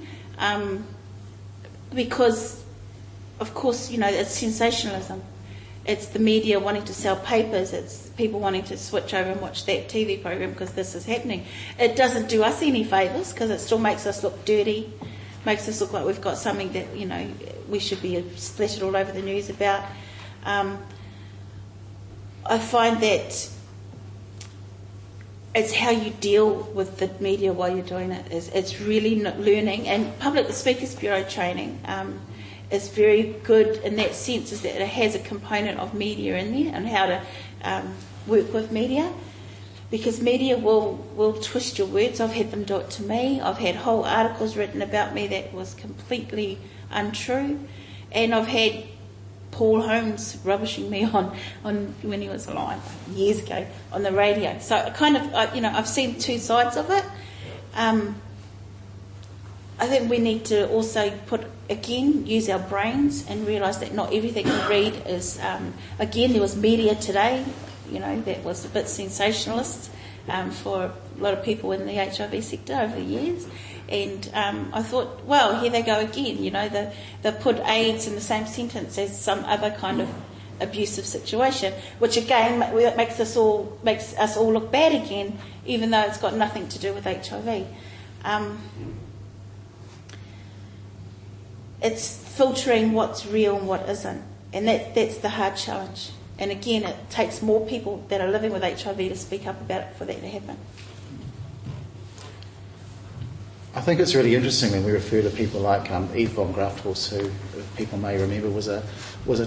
because, of course, it's sensationalism. It's the media wanting to sell papers. It's people wanting to switch over and watch that TV program because this is happening. It doesn't do us any favours because it still makes us look dirty, makes us look like we've got something that, we should be splattered all over the news about. I find that it's how you deal with the media while you're doing it. It's really learning, and Public Speakers Bureau training is very good in that sense, is that it has a component of media in there and how to work with media, because media will twist your words. I've had them do it to me. I've had whole articles written about me that was completely untrue, and I've had Paul Holmes rubbishing me on when he was alive years ago on the radio. So I've seen two sides of it. I think we need to also use our brains and realise that not everything we read is, there was media today, that was a bit sensationalist for a lot of people in the HIV sector over the years. And I thought, well, here they go again, they put AIDS in the same sentence as some other kind of abusive situation, which again makes us all look bad again, even though it's got nothing to do with HIV. It's filtering what's real and what isn't, and that's the hard challenge. And again, it takes more people that are living with HIV to speak up about it for that to happen. I think it's really interesting when we refer to people like Eve Von Grafthorst, who, if people may remember, was a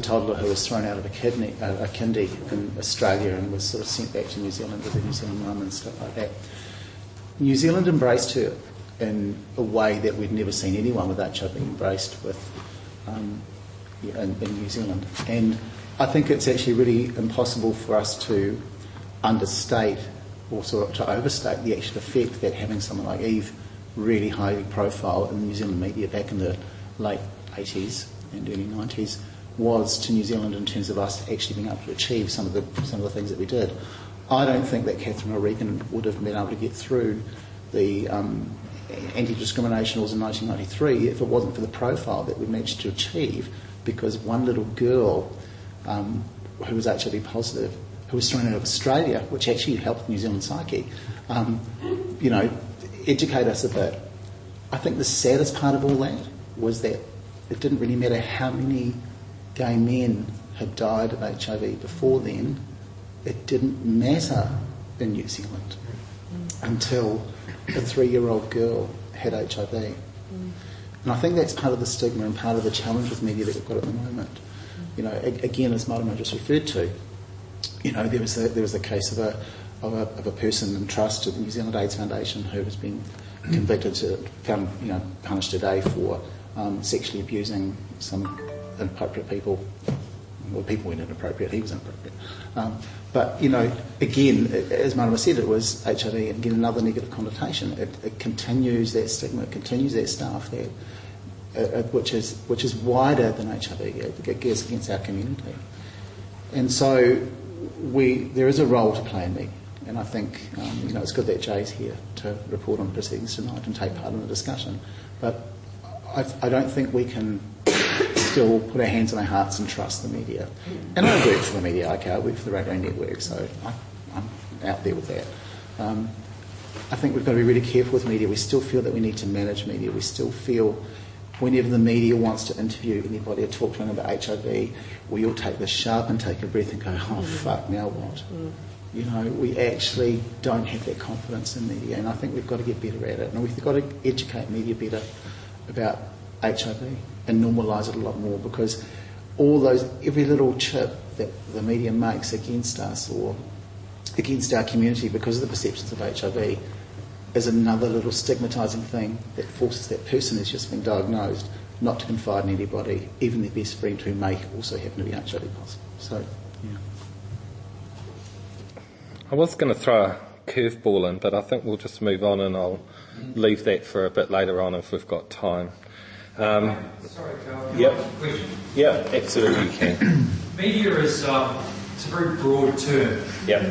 toddler who was thrown out of a kindy in Australia and was sort of sent back to New Zealand with a New Zealand mum and stuff like that. New Zealand embraced her in a way that we'd never seen anyone with HIV embraced with in New Zealand. And I think it's actually really impossible for us to understate or sort of to overstate the actual effect that having someone like Eve really highly profile in the New Zealand media back in the late 80s and early 90s was to New Zealand in terms of us actually being able to achieve some of the things that we did. I don't think that Catherine O'Regan would have been able to get through the anti-discrimination laws in 1993 if it wasn't for the profile that we managed to achieve, because one little girl who was HIV positive, who was thrown out of Australia, which actually helped New Zealand psyche, educate us a bit. I think the saddest part of all that was that it didn't really matter how many gay men had died of HIV before then. It didn't matter in New Zealand until a 3-year-old girl had HIV. And I think that's part of the stigma and part of the challenge with media that we've got at the moment. Again, as Marama just referred to, there was a case of a person in trust at the New Zealand AIDS Foundation who has been convicted, punished today for sexually abusing some inappropriate people. Well, people weren't inappropriate, he was inappropriate. But, you know, again, as Marama said, it was HIV, and again, another negative connotation. It continues that stigma, it continues that staff there, which is wider than HIV. It goes against our community. And so there is a role to play in media. And I think, you know, it's good that Jay's here to report on proceedings tonight and take part in the discussion. But I don't think we can still put our hands on our hearts and trust the media. And I work for the media, I work for the radio network, so I'm out there with that. I think we've got to be really careful with media. We still feel that we need to manage media. We still feel whenever the media wants to interview anybody or talk to them about HIV, we all take this sharp and take a breath and go, oh, fuck, now what? You know, we actually don't have that confidence in media, and I think we've got to get better at it. And we've got to educate media better about HIV and normalise it a lot more, because every little chip that the media makes against us or against our community because of the perceptions of HIV is another little stigmatising thing that forces that person who's just been diagnosed not to confide in anybody, even their best friend who may also happen to be HIV positive. So, yeah. I was going to throw a curveball in, but I think we'll just move on, and I'll leave that for a bit later on if we've got time. Sorry, Carl. Yep. Question. Yeah, absolutely you can. Media is it's a very broad term. Yep.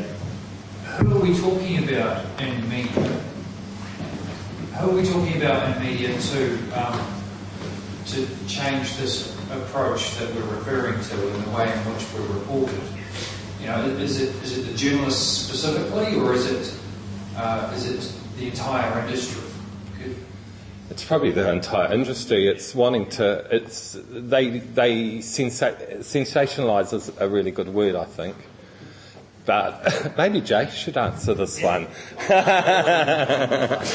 Who are we talking about in media? Who are we talking about in media to change this approach that we're referring to and the way in which we're reported? You know, is it the journalists specifically, or is it the entire industry? It's probably the entire industry. It's wanting to. They sensationalise is a really good word, I think. But maybe Jay should answer this one. But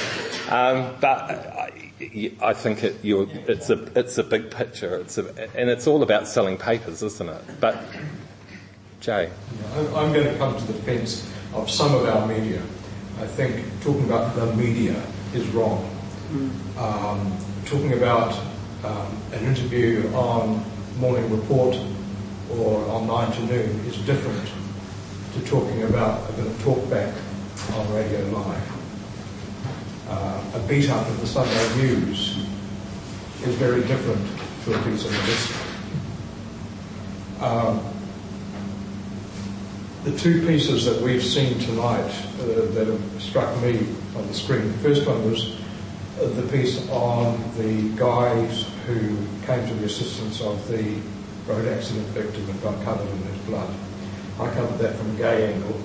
I think it's a big picture. And it's all about selling papers, isn't it? But Jay, I'm going to come to the defence of some of our media. I think talking about the media is wrong. Talking about an interview on Morning Report or on 9 to Noon is different to talking about a bit of talkback on Radio Live. A beat up of the Sunday News is very different to a piece on the list. The two pieces that we've seen tonight that have struck me on the screen, the first one was the piece on the guys who came to the assistance of the road accident victim and got covered in his blood. I covered that from a gay angle.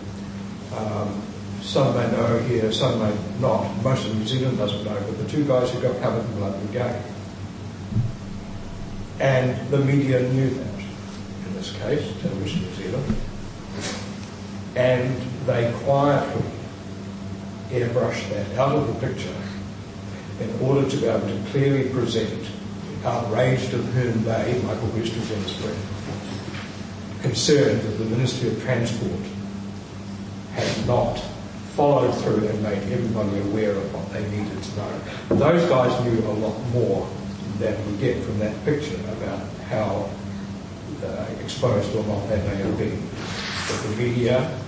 Some may know here, some may not. Most of New Zealand doesn't know, but the two guys who got covered in blood were gay. And the media knew that, in this case, Television New Zealand. And they quietly airbrushed that out of the picture in order to be able to clearly present, outraged of whom they, Michael West was in his friend, concerned that the Ministry of Transport had not followed through and made everybody aware of what they needed to know. Those guys knew a lot more than we get from that picture about how exposed or not they may have been. But the media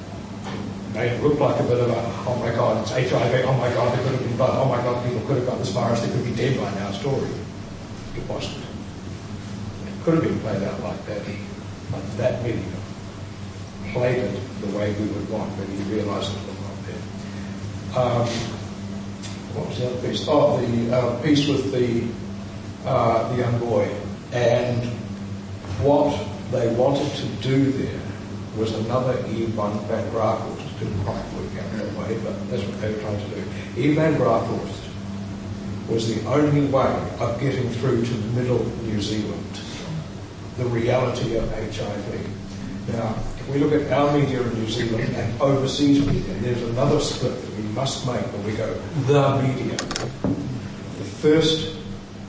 made it look like a bit of a, oh my God, it's HIV, oh my God, they could have been blood, oh my God, people could have got this virus, they could be dead by now story. It wasn't. It could have been played out like that, but that media played it the way we would want when you realised it was not there. What was the other piece? Oh, the piece with the young boy. And what they wanted to do there was another Eve van Graakhorst. Didn't quite work out that way, but that's what they were trying to do. Eve van Graakhorst was the only way of getting through to middle New Zealand, the reality of HIV. Now, if we look at our media in New Zealand and overseas media, there's another split that we must make when we go, the media. The first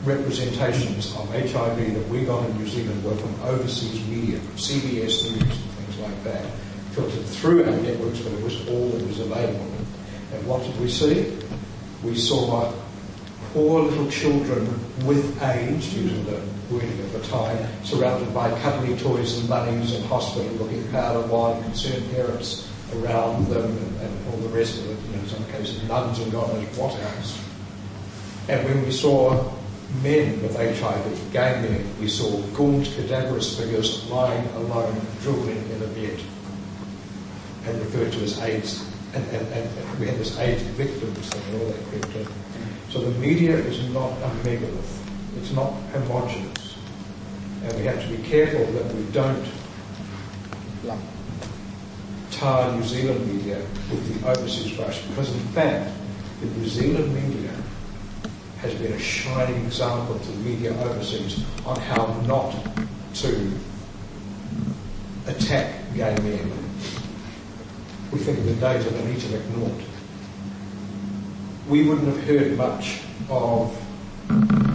representations of HIV that we got in New Zealand were from overseas media, from CBS News and things like that, filtered through our networks, but it was all that was available. And what did we see? We saw poor little children with AIDS, using the wording of the time, surrounded by cuddly toys and bunnies and hospital-looking pale and wild concerned parents around them and all the rest of it, in some cases nuns and God knows what else. And when we saw men with HIV, gay men, we saw gaunt, cadaverous figures lying alone, drooling in a bed, and referred to as AIDS. And we had this AIDS victims thing and all that crept in. So the media is not a megalith. It's not homogenous. And we have to be careful that we don't tar New Zealand media with the overseas brush, because in fact, the New Zealand media has been a shining example to the media overseas on how not to attack gay men. We think the days of Anita ignored. We wouldn't have heard much of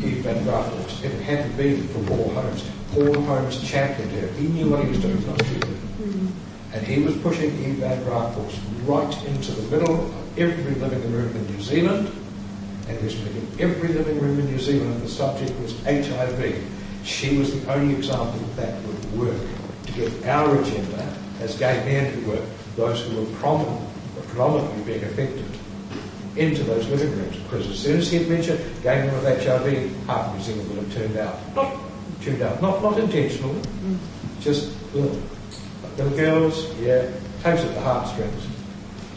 Eve Van Grafels if it hadn't been for Paul Holmes. Paul Holmes championed her. He knew what he was doing, he was not stupid. And he was pushing Eve Van Grafels right into the middle of every living room in New Zealand, and he was making every living room in New Zealand, the subject was HIV. She was the only example that would work to get our agenda as gay men who were those who were predominantly being affected into those living rooms. Because as soon as he had mentioned gay men with HIV, half New Zealand would have turned out. Not intentionally, just little girls, tugs at the heartstrings.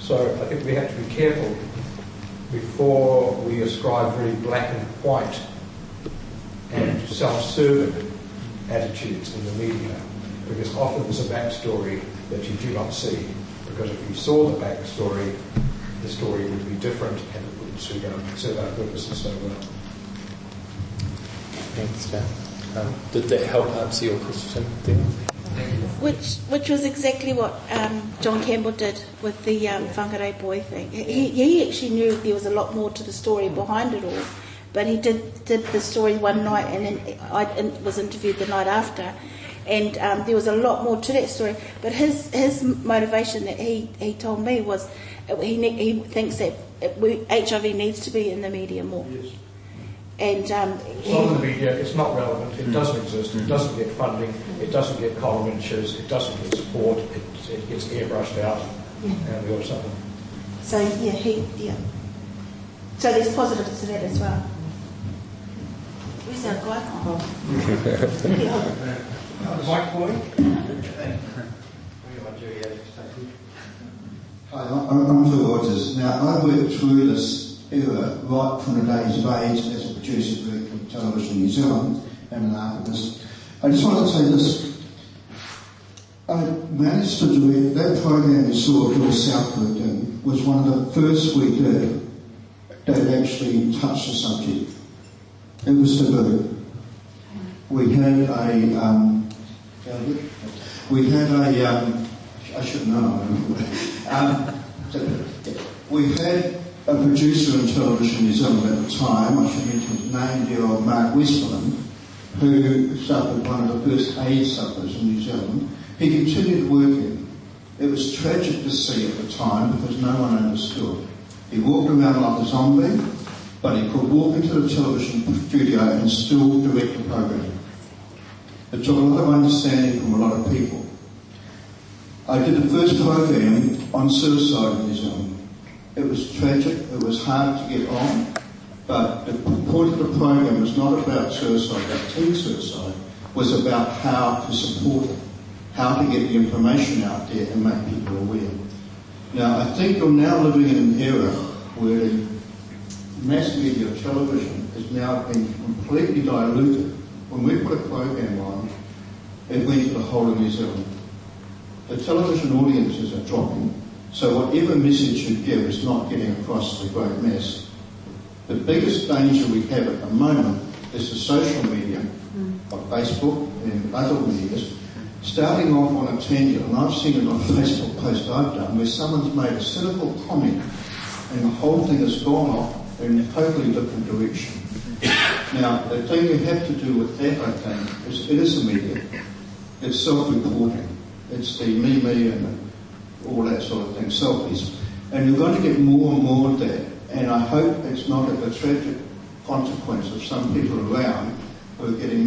So I think we have to be careful before we ascribe very black and white and self-serving attitudes in the media, because often there's a backstory that you do not see, because if you saw the backstory, the story would be different and it wouldn't serve our purposes so well. Thanks, Dan. Did that help answer your question, Dan? Which was exactly what John Campbell did with the whangarei boy thing. He actually knew there was a lot more to the story behind it all, but he did the story one night, and then I was interviewed the night after, and there was a lot more to that story. But his motivation that he told me was he thinks that HIV needs to be in the media more. Yes. And it's not in the media, it's not relevant, it doesn't exist, it doesn't get funding, it doesn't get column inches, it doesn't get support, it gets airbrushed out and or something. So so there's positives to that as well. Where's our guy? Mike boy. Hi, I'm Phil Rogers. Now, I worked through this era right from the days of AIDS as a producer director of Television New Zealand and an archivist. I just wanted to say this. I managed to direct that program you saw Bill Southwood in was one of the first we did that actually touched the subject. It was taboo. We had I should know. We had a producer in Television New Zealand at the time, I should mention his name, dear old Mark Westland, who suffered one of the first AIDS sufferers in New Zealand. He continued working. It was tragic to see at the time because no one understood. He walked around like a zombie, but he could walk into the television studio and still direct the program. It took a lot of understanding from a lot of people. I did the first program on suicide in New Zealand. It was tragic, it was hard to get on, but the point of the program was not about suicide, about teen suicide, was about how to support it, how to get the information out there and make people aware. Now, I think you're now living in an era where the mass media of television has now been completely diluted. When we put a program on, it went to the whole of New Zealand. The television audiences are dropping, so whatever message you give is not getting across the great mass. The biggest danger we have at the moment is the social media of Facebook and other medias, starting off on a tangent, and I've seen it on a Facebook post I've done, where someone's made a cynical comment and the whole thing has gone off in a totally different direction. Now, the thing you have to do with that, I think, is it is a media. It's self-reporting. It's the me and all that sort of thing, selfies. And you're going to get more and more of that. And I hope it's not at the tragic consequence of some people around who are getting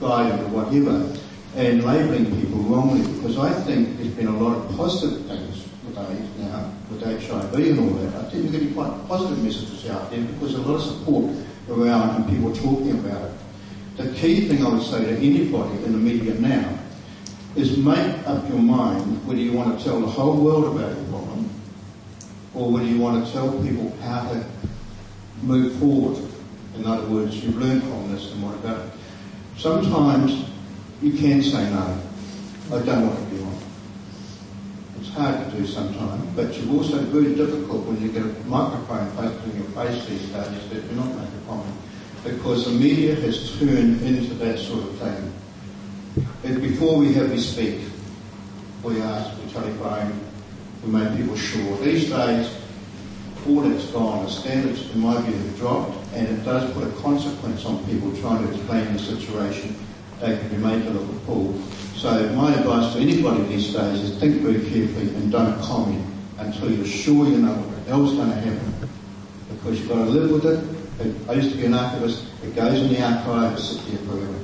guided or whatever, and labelling people wrongly, because I think there's been a lot of positive things with AIDS now, with HIV and all that. I think we're getting quite positive messages out there because there's a lot of support around and people talking about it. The key thing I would say to anybody in the media now is make up your mind whether you want to tell the whole world about your problem or whether you want to tell people how to move forward. In other words, you've learned from this and what about it. Sometimes you can say no, I don't want to be on. It's hard to do sometimes, but it's also very difficult when you get a microphone placed in your face these days that you're not making a comment, because the media has turned into that sort of thing. And before we speak, we ask, we telephone, we make people sure. These days, all that's gone. The standards, in my view, have dropped, and it does put a consequence on people trying to explain the situation. They can be made to look a fool. So my advice to anybody these days is think very carefully and don't comment until you're sure you know what the hell's going to happen. Because you've got to live with it. I used to be an archivist. It goes in the archive, it sits there forever.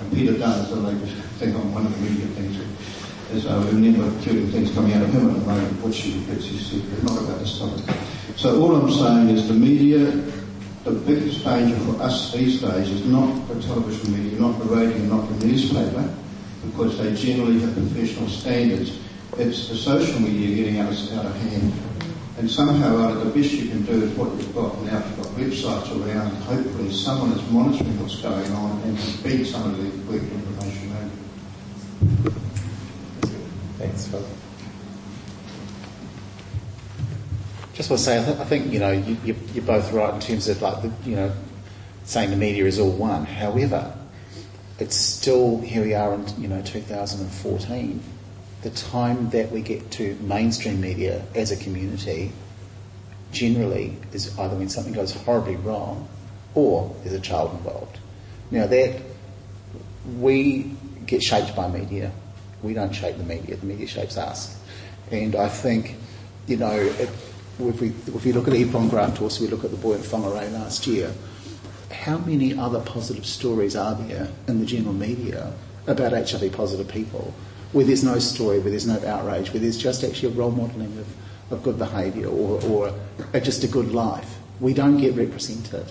And Peter Dunn is the latest thing on one of the media things. Is I remember certain things coming out of him at the moment, which he gets his secret, not about this topic. So all I'm saying is the media, the biggest danger for us these days is not the television media, not the radio, not the newspaper, because they generally have professional standards. It's the social media getting out of hand. And somehow or other, the best you can do is what you've got. Now you've got websites around, and hopefully someone is monitoring what's going on and can feed some of the weak information out. Thanks, Phil. Just want to say, I think you're both right in terms of saying the media is all one. However, it's still here we are in 2014. The time that we get to mainstream media as a community generally is either when something goes horribly wrong or there's a child involved. Now that we get shaped by media. We don't shape the media shapes us. And I think, if we look at Yvonne Grant, also we look at the boy in Whangarei last year, how many other positive stories are there in the general media about HIV positive people where there's no story, where there's no outrage, where there's just actually a role modelling of good behaviour or just a good life? We don't get represented.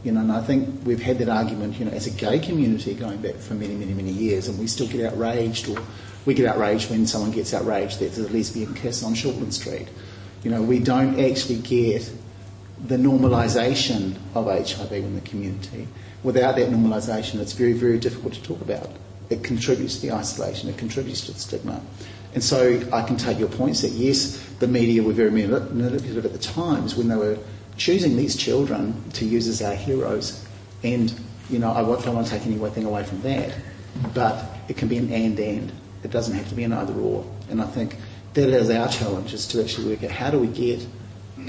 And I think we've had that argument, as a gay community going back for many, many, many years, and we still get outraged, or we get outraged when someone gets outraged that there's a lesbian kiss on Shortland Street. We don't actually get the normalisation of HIV in the community. Without that normalisation, it's very, very difficult to talk about. It contributes to the isolation, it contributes to the stigma. And so I can take your points that, yes, the media were very manipulative at the times when they were choosing these children to use as our heroes. And, I don't want to take anything away from that. But it can be an and. It doesn't have to be an either or. And I think that is our challenge, is to actually work out how do we get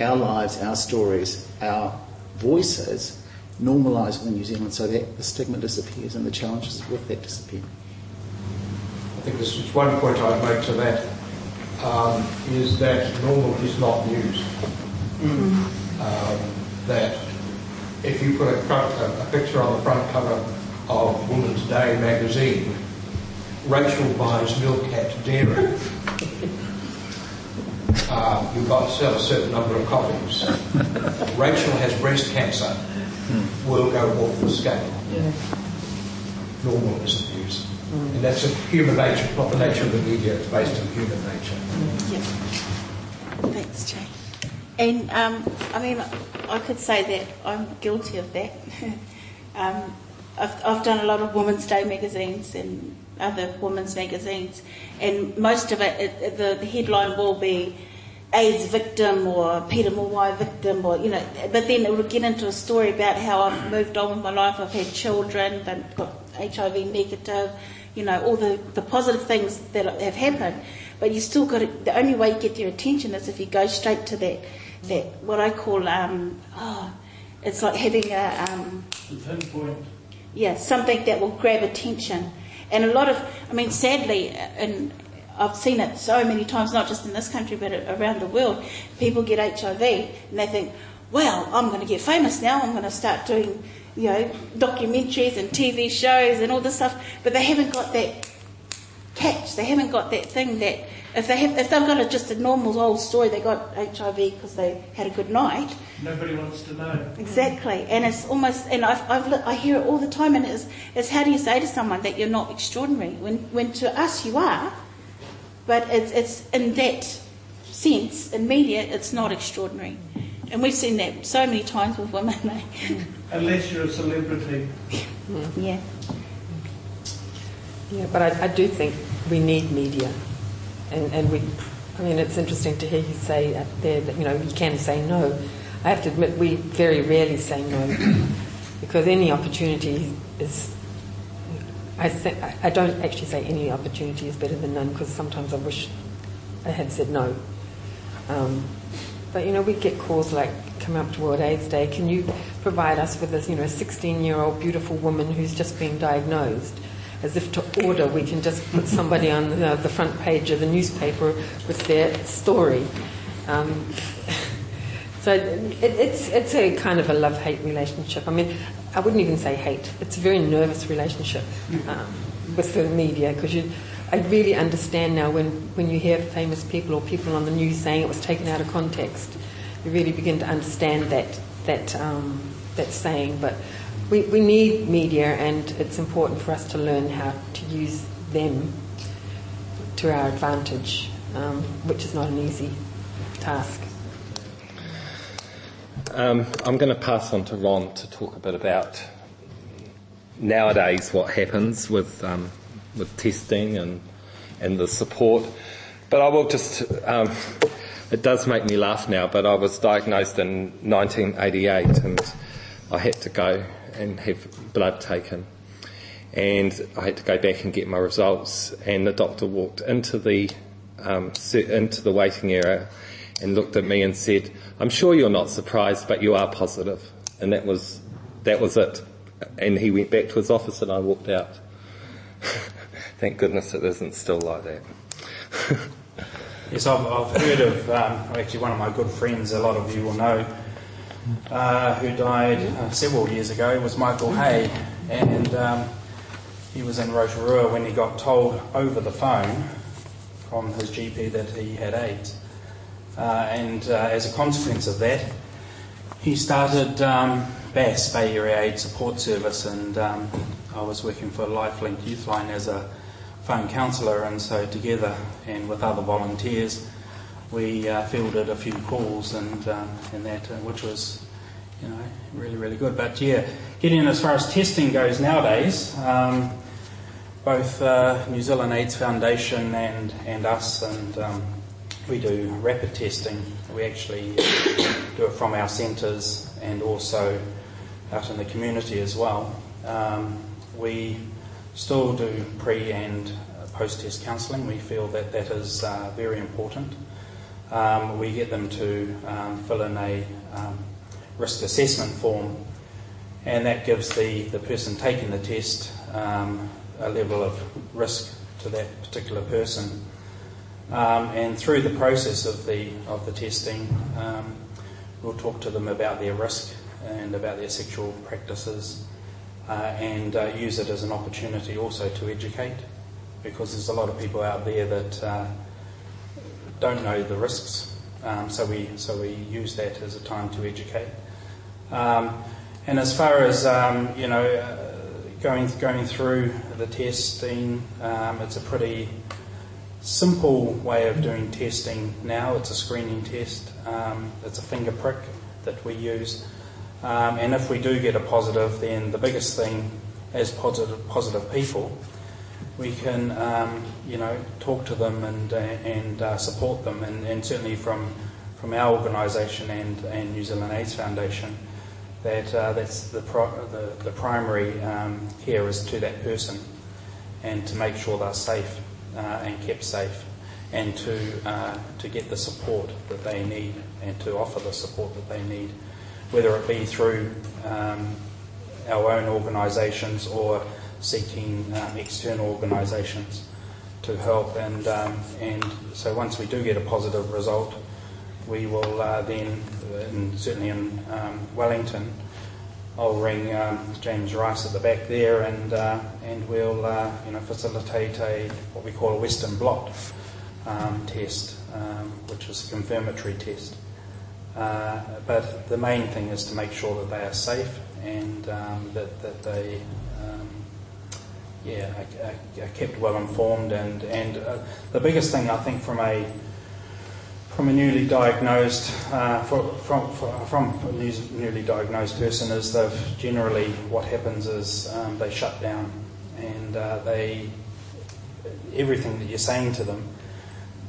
our lives, our stories, our voices normalised within New Zealand so that the stigma disappears and the challenges with that disappear. I think this is one point I'd make to that, is that normal is not news. That if you put a picture on the front cover of Women's Day magazine, Rachel buys milk at dairy, you've got to sell a certain number of copies. Rachel has breast cancer, will go off the scale. Yeah. Normal isn't news. And that's a human nature, not the nature of the media, it's based on human nature. Yeah. Thanks, Jay. And I could say that I'm guilty of that. I've done a lot of Women's Day magazines and other women's magazines, and most of it, the headline will be AIDS victim or Peter Mawai victim, or but then it will get into a story about how I've moved on with my life. I've had children, they've got HIV negative, all the positive things that have happened. But you still got to, the only way you get their attention is if you go straight to that what I call it's like having a pinpoint. Yeah, something that will grab attention. And a lot of, sadly, and I've seen it so many times, not just in this country but around the world, people get HIV and they think, well, I'm going to get famous now, I'm going to start doing documentaries and TV shows and all this stuff, but they haven't got that catch. They haven't got that thing that if they've got just a normal old story, they got HIV because they had a good night. Nobody wants to know. Exactly, and it's almost, and I hear it all the time, and it's how do you say to someone that you're not extraordinary when to us you are, but it's in that sense in media it's not extraordinary, and we've seen that so many times with women. Unless you're a celebrity. Yeah. Yeah, but I do think we need media, and it's interesting to hear you say up there that you can say no. I have to admit we very rarely say no because any opportunity is. I don't actually say any opportunity is better than none because sometimes I wish I had said no. But we get calls like, come up to World AIDS Day, can you provide us with this 16-year-old beautiful woman who's just been diagnosed? As if to order, we can just put somebody on the front page of the newspaper with their story. So it's a kind of a love-hate relationship. I mean, I wouldn't even say hate. It's a very nervous relationship with the media because I really understand now when you hear famous people or people on the news saying it was taken out of context. You really begin to understand that saying, but. We need media, and it's important for us to learn how to use them to our advantage, which is not an easy task. I'm going to pass on to Ron to talk a bit about nowadays what happens with testing and the support. But I will just, it does make me laugh now, but I was diagnosed in 1988 and I had to go and have blood taken, and I had to go back and get my results, and the doctor walked into the waiting area and looked at me and said, "I'm sure you're not surprised, but you are positive." And that was it. And he went back to his office and I walked out. Thank goodness it isn't still like that. Yes, I've heard of actually one of my good friends, a lot of you will know, who died several years ago, was Michael Hay, and he was in Rotorua when he got told over the phone from his GP that he had AIDS. And as a consequence of that, he started BASS, Bay Area AIDS Support Service, and I was working for Lifelink Youthline as a phone counsellor, and so together and with other volunteers we fielded a few calls and that, which was really, really good. But yeah, getting as far as testing goes nowadays, both New Zealand AIDS Foundation and us, and we do rapid testing. We actually do it from our centres and also out in the community as well. We still do pre and post-test counselling. We feel that that is very important. We get them to fill in a risk assessment form, and that gives the person taking the test a level of risk to that particular person. And through the process of the testing, we'll talk to them about their risk and about their sexual practices, and use it as an opportunity also to educate, because there's a lot of people out there that don't know the risks, so we use that as a time to educate. And as far as going through the testing, it's a pretty simple way of doing testing now. It's a screening test. It's a finger prick that we use, and if we do get a positive, then the biggest thing as positive people, we can talk to them and support them, and certainly from our organisation and New Zealand AIDS Foundation, that's the primary care is to that person, and to make sure they're safe and kept safe, and to get the support that they need, and to offer the support that they need, whether it be through our own organisations or seeking external organisations to help. And so once we do get a positive result, we will then, certainly in Wellington, I'll ring James Rice at the back there, and we'll facilitate what we call a Western blot test, which is a confirmatory test. But the main thing is to make sure that they are safe and that they are kept well informed. And the biggest thing, I think, from a newly diagnosed from a newly diagnosed person is generally what happens is they shut down, and everything that you're saying to them,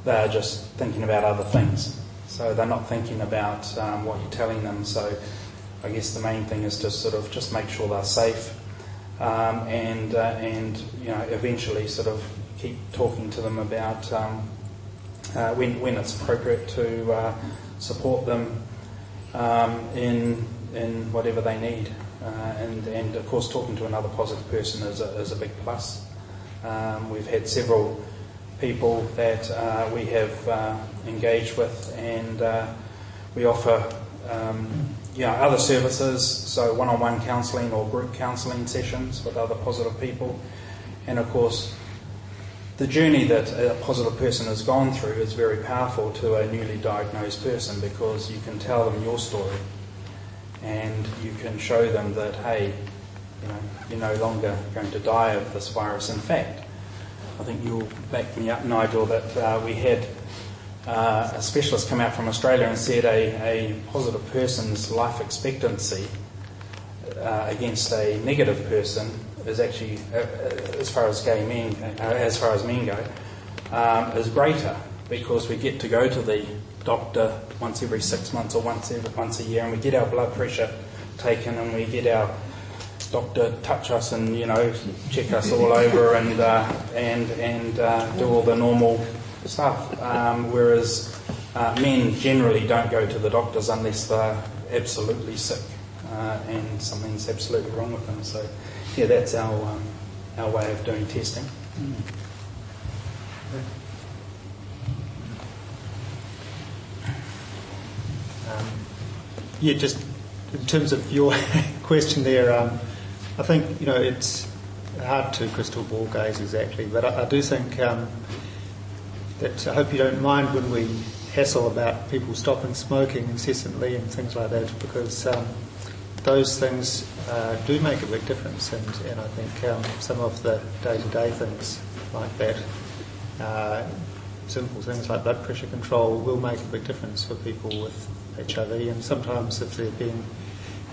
they're just thinking about other things. So they're not thinking about what you're telling them. So I guess the main thing is to sort of just make sure they're safe, and eventually sort of keep talking to them about when it's appropriate to support them in whatever they need, and of course talking to another positive person is a big plus. We've had several people that we have engaged with, and we offer other services, so one-on-one counselling or group counselling sessions with other positive people. And of course the journey that a positive person has gone through is very powerful to a newly diagnosed person, because you can tell them your story and you can show them that, hey, you're no longer going to die of this virus. In fact, I think you'll back me up, Nigel, that we had a specialist come out from Australia and said a positive person's life expectancy against a negative person is actually, as far as men go, is greater, because we get to go to the doctor once every 6 months or once a year, and we get our blood pressure taken, and we get our doctor touch us and check us all over and do all the normal stuff. Whereas men generally don't go to the doctors unless they're absolutely sick and something's absolutely wrong with them. So yeah, that's our way of doing testing. Just in terms of your question there, I think it's hard to crystal ball gaze exactly, but I do think that I hope you don't mind when we hassle about people stopping smoking incessantly and things like that, because those things do make a big difference, and I think some of the day-to-day things like that, simple things like blood pressure control, will make a big difference for people with HIV, and sometimes if they're being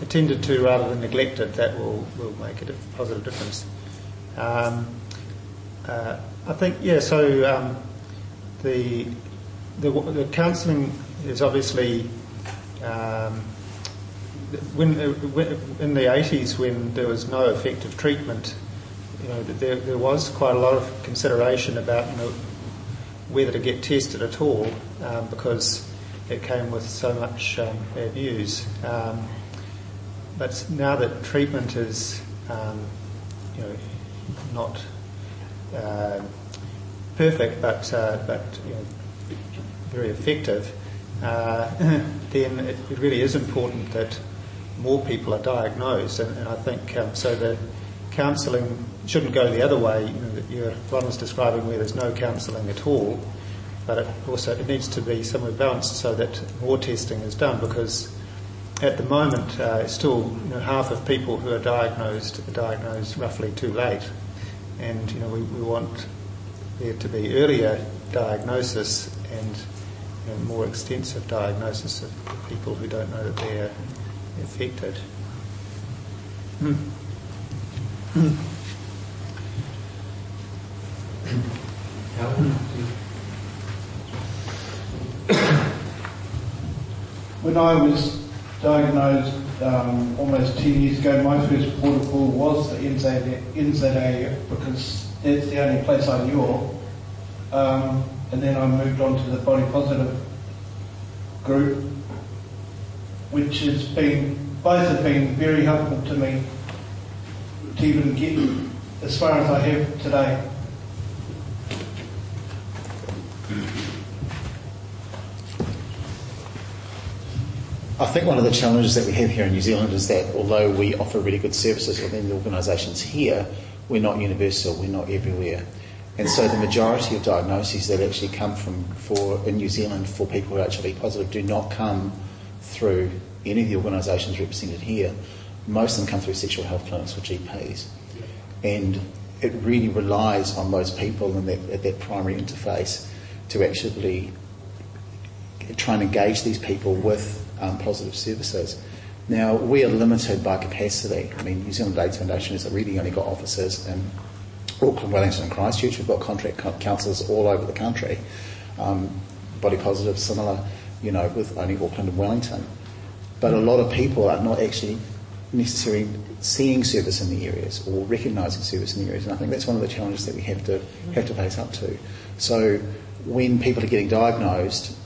attended to rather than neglected, that will make a positive difference. I think, so the counselling is obviously, when in the 80s, when there was no effective treatment, there was quite a lot of consideration about whether to get tested at all, because it came with so much bad news. But now that treatment is, not perfect, but very effective, then it really is important that more people are diagnosed, and I think so. The counselling shouldn't go the other way. Ron was describing where there's no counselling at all, but it needs to be somewhere balanced so that more testing is done, because at the moment still half of people who are diagnosed roughly too late, and we want there to be earlier diagnosis and more extensive diagnosis of people who don't know that they're affected. When I was diagnosed almost 10 years ago, my first port of call was the NZA, because that's the only place I knew of. And then I moved on to the body positive group, which both have been very helpful to me to even get as far as I have today. I think one of the challenges that we have here in New Zealand is that although we offer really good services within the organisations here, we're not universal, we're not everywhere. And so the majority of diagnoses that actually come in New Zealand for people who are HIV positive do not come through any of the organisations represented here. Most of them come through sexual health clinics or GPs. And it really relies on those people and that primary interface to actually try and engage these people with positive services. Now, we are limited by capacity. I mean, New Zealand AIDS Foundation has really only got offices in Auckland, Wellington and Christchurch. We've got contract counsellors all over the country. Body positive, similar, with only Auckland and Wellington. But a lot of people are not actually necessarily seeing service in the areas or recognising service in the areas, and I think that's one of the challenges that we have to face up to. So when people are getting diagnosed,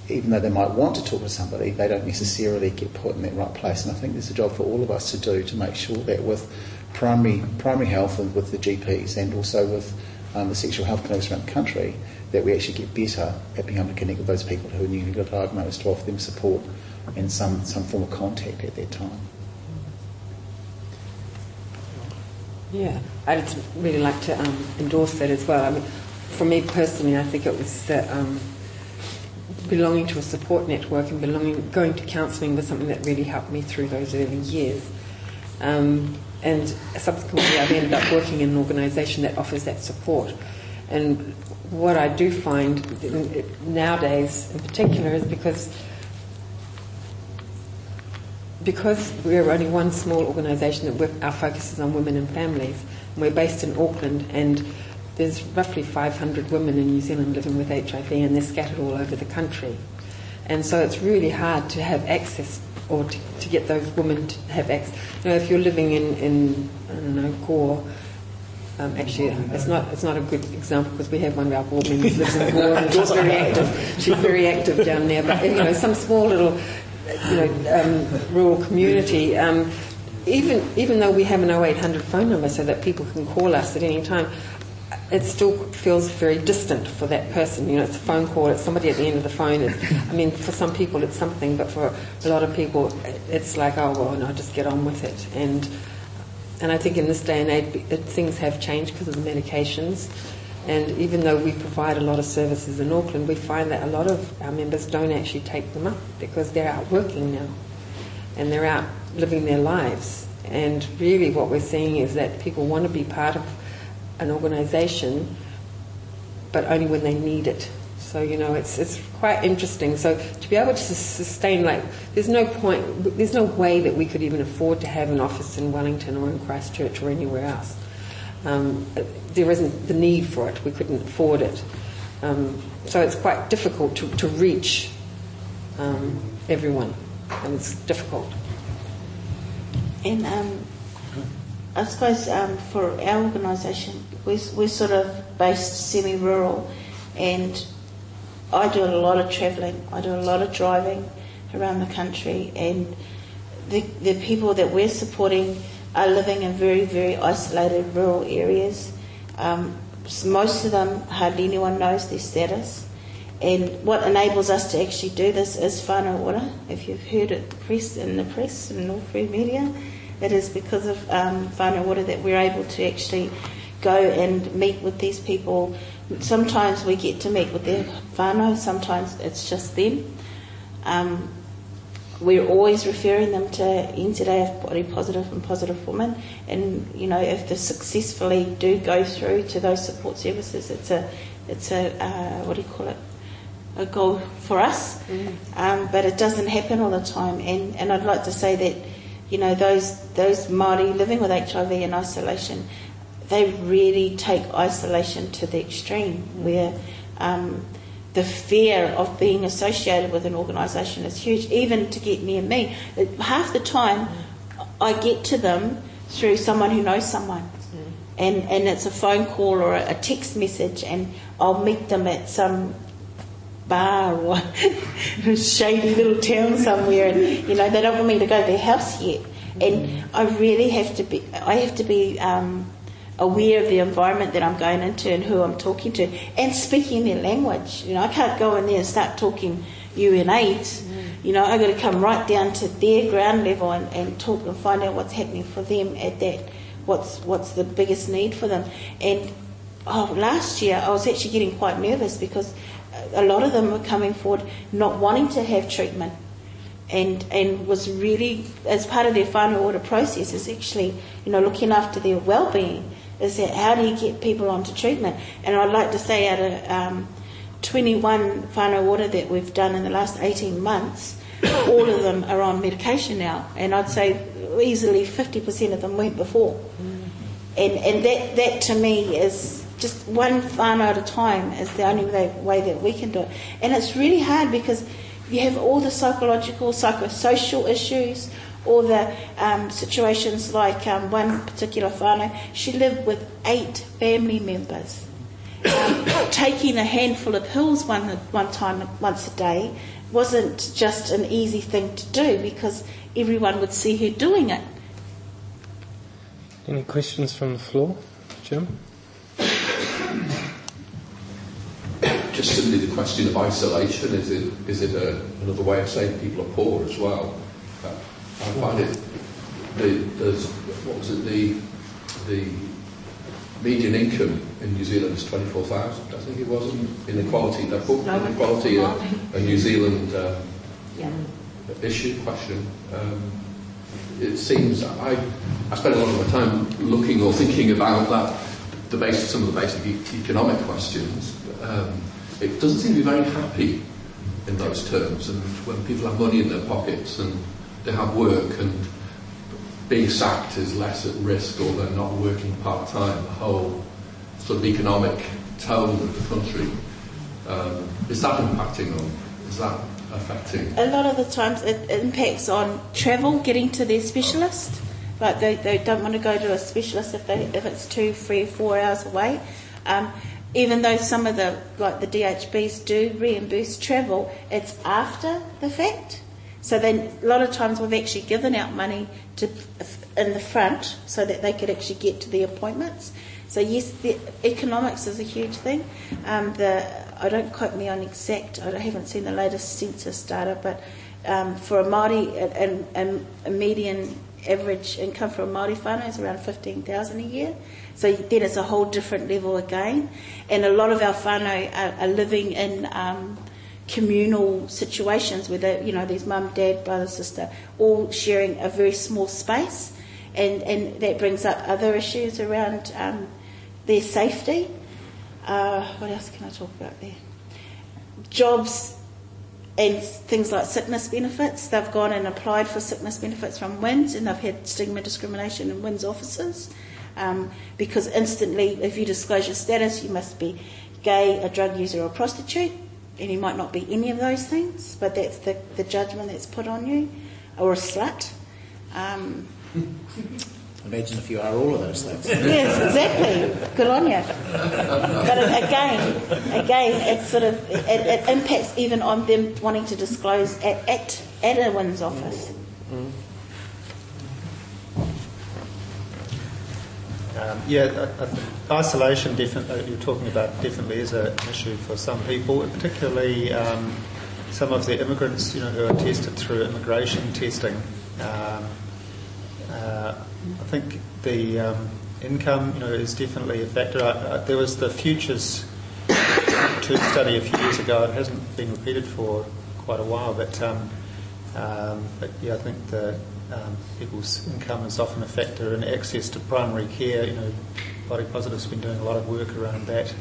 even though they might want to talk to somebody, they don't necessarily get put in that right place. And I think there's a job for all of us to do to make sure that with primary health and with the GPs and also with the sexual health clinics around the country, that we actually get better at being able to connect with those people who are newly diagnosed to offer them support and some form of contact at that time. Yeah, I'd really like to endorse that as well. I mean, for me personally, I think it was that belonging to a support network and going to counselling was something that really helped me through those early years. And subsequently, I've ended up working in an organisation that offers that support. And what I do find nowadays, in particular, is because we're only one small organisation that our focus is on women and families, and we're based in Auckland, and there's roughly 500 women in New Zealand living with HIV, and they're scattered all over the country. And so it's really hard to have access, or to get those women to have access. If you're living in I don't know, Gore, actually, it's not a good example because we have one of our board members lives in Gore, and she's very active. She's very active down there. But some small little rural community, even though we have an 0800 phone number so that people can call us at any time, it still feels very distant for that person. It's a phone call, it's somebody at the end of the phone. For some people it's something, but for a lot of people it's like, oh, well, no, just get on with it. And I think in this day and age things have changed because of the medications. And even though we provide a lot of services in Auckland, we find that a lot of our members don't actually take them up because they're out working now and they're out living their lives. And really what we're seeing is that people want to be part of an organisation, but only when they need it. So, it's quite interesting. So to be able to sustain, there's no way that we could even afford to have an office in Wellington or in Christchurch or anywhere else. There isn't the need for it. We couldn't afford it. So it's quite difficult to reach everyone, and it's difficult. And I suppose for our organisation, we're sort of based semi-rural, and I do a lot of travelling. I do a lot of driving around the country, and the people that we're supporting are living in very, very isolated rural areas. Most of them, hardly anyone knows their status. And what enables us to actually do this is whānau ora. If you've heard it in the press and all free media, it is because of whānau ora that we're able to actually go and meet with these people. Sometimes we get to meet with their whānau, sometimes it's just them. We're always referring them to NZA of Body Positive and Positive Women, and if they successfully do go through to those support services, it's a what do you call it? A goal for us. But it doesn't happen all the time, and I'd like to say that those Māori living with HIV in isolation, they really take isolation to the extreme, where the fear of being associated with an organisation is huge, even to get near me. Half the time I get to them through someone who knows someone, and it's a phone call or a text message, and I'll meet them at some bar or a shady little town somewhere, and they don't want me to go to their house yet, and I really have to be aware of the environment that I'm going into and who I'm talking to, and speaking their language. I can't go in there and start talking UN AIDS You know, I've got to come right down to their ground level and talk and find out what's happening for them at that, what's the biggest need for them. And last year I was actually getting quite nervous because a lot of them were coming forward not wanting to have treatment, and was really, as part of their whānau order process, is actually, you know, looking after their well-being, is that how do you get people onto treatment? And I'd like to say out of 21 whānau order that we've done in the last 18 months, all of them are on medication now, and I'd say easily 50% of them weren't before. And that to me is just one whānau at a time is the only way that we can do it. And it's really hard because you have all the psychological, psychosocial issues, all the situations like one particular whānau, she lived with 8 family members. Taking a handful of pills once a day wasn't just an easy thing to do because everyone would see her doing it. Any questions from the floor, Jim? Just simply the question of isolation, is it another way of saying people are poor as well? I find it, the median income in New Zealand is 24,000, I think it was, inequality, that book, inequality, a New Zealand issue, question. It seems, I spend a lot of my time looking or thinking about that, some of the basic economic questions. It doesn't seem to be very happy in those terms, and when people have money in their pockets and they have work and being sacked is less at risk, or they're not working part-time, the whole sort of economic tone of the country, is that impacting on, is that affecting? A lot of the times it impacts on travel, getting to their specialist. Like they don't want to go to a specialist if it's 2, 3, 4 hours away. Even though some of the DHBs do reimburse travel, it's after the fact. So then a lot of times we've actually given out money in the front so that they could actually get to the appointments. So yes, the economics is a huge thing. I don't quote me on exact, I haven't seen the latest census data, but for a Māori, and a median average income for a Māori whānau is around 15,000 a year. So then it's a whole different level again. And a lot of our whānau are living in communal situations where there's mum, dad, brother, sister, all sharing a very small space, and that brings up other issues around their safety. What else can I talk about there? Jobs and things like sickness benefits. They've gone and applied for sickness benefits from WINS, and they've had stigma discrimination in WINS offices because instantly, if you disclose your status, you must be gay, a drug user or a prostitute, and you might not be any of those things, but that's the judgment that's put on you, or a slut. Imagine if you are all of those things. Yes, exactly. Good on you. But again, it impacts even on them wanting to disclose at a WINS office. Isolation definitely, you're talking about, definitely is an issue for some people, particularly some of the immigrants, who are tested through immigration testing. I think the income, is definitely a factor. There was the Futures study a few years ago. It hasn't been repeated for quite a while, but I think the people's income is often a factor, and access to primary care. Body Positive's been doing a lot of work around that.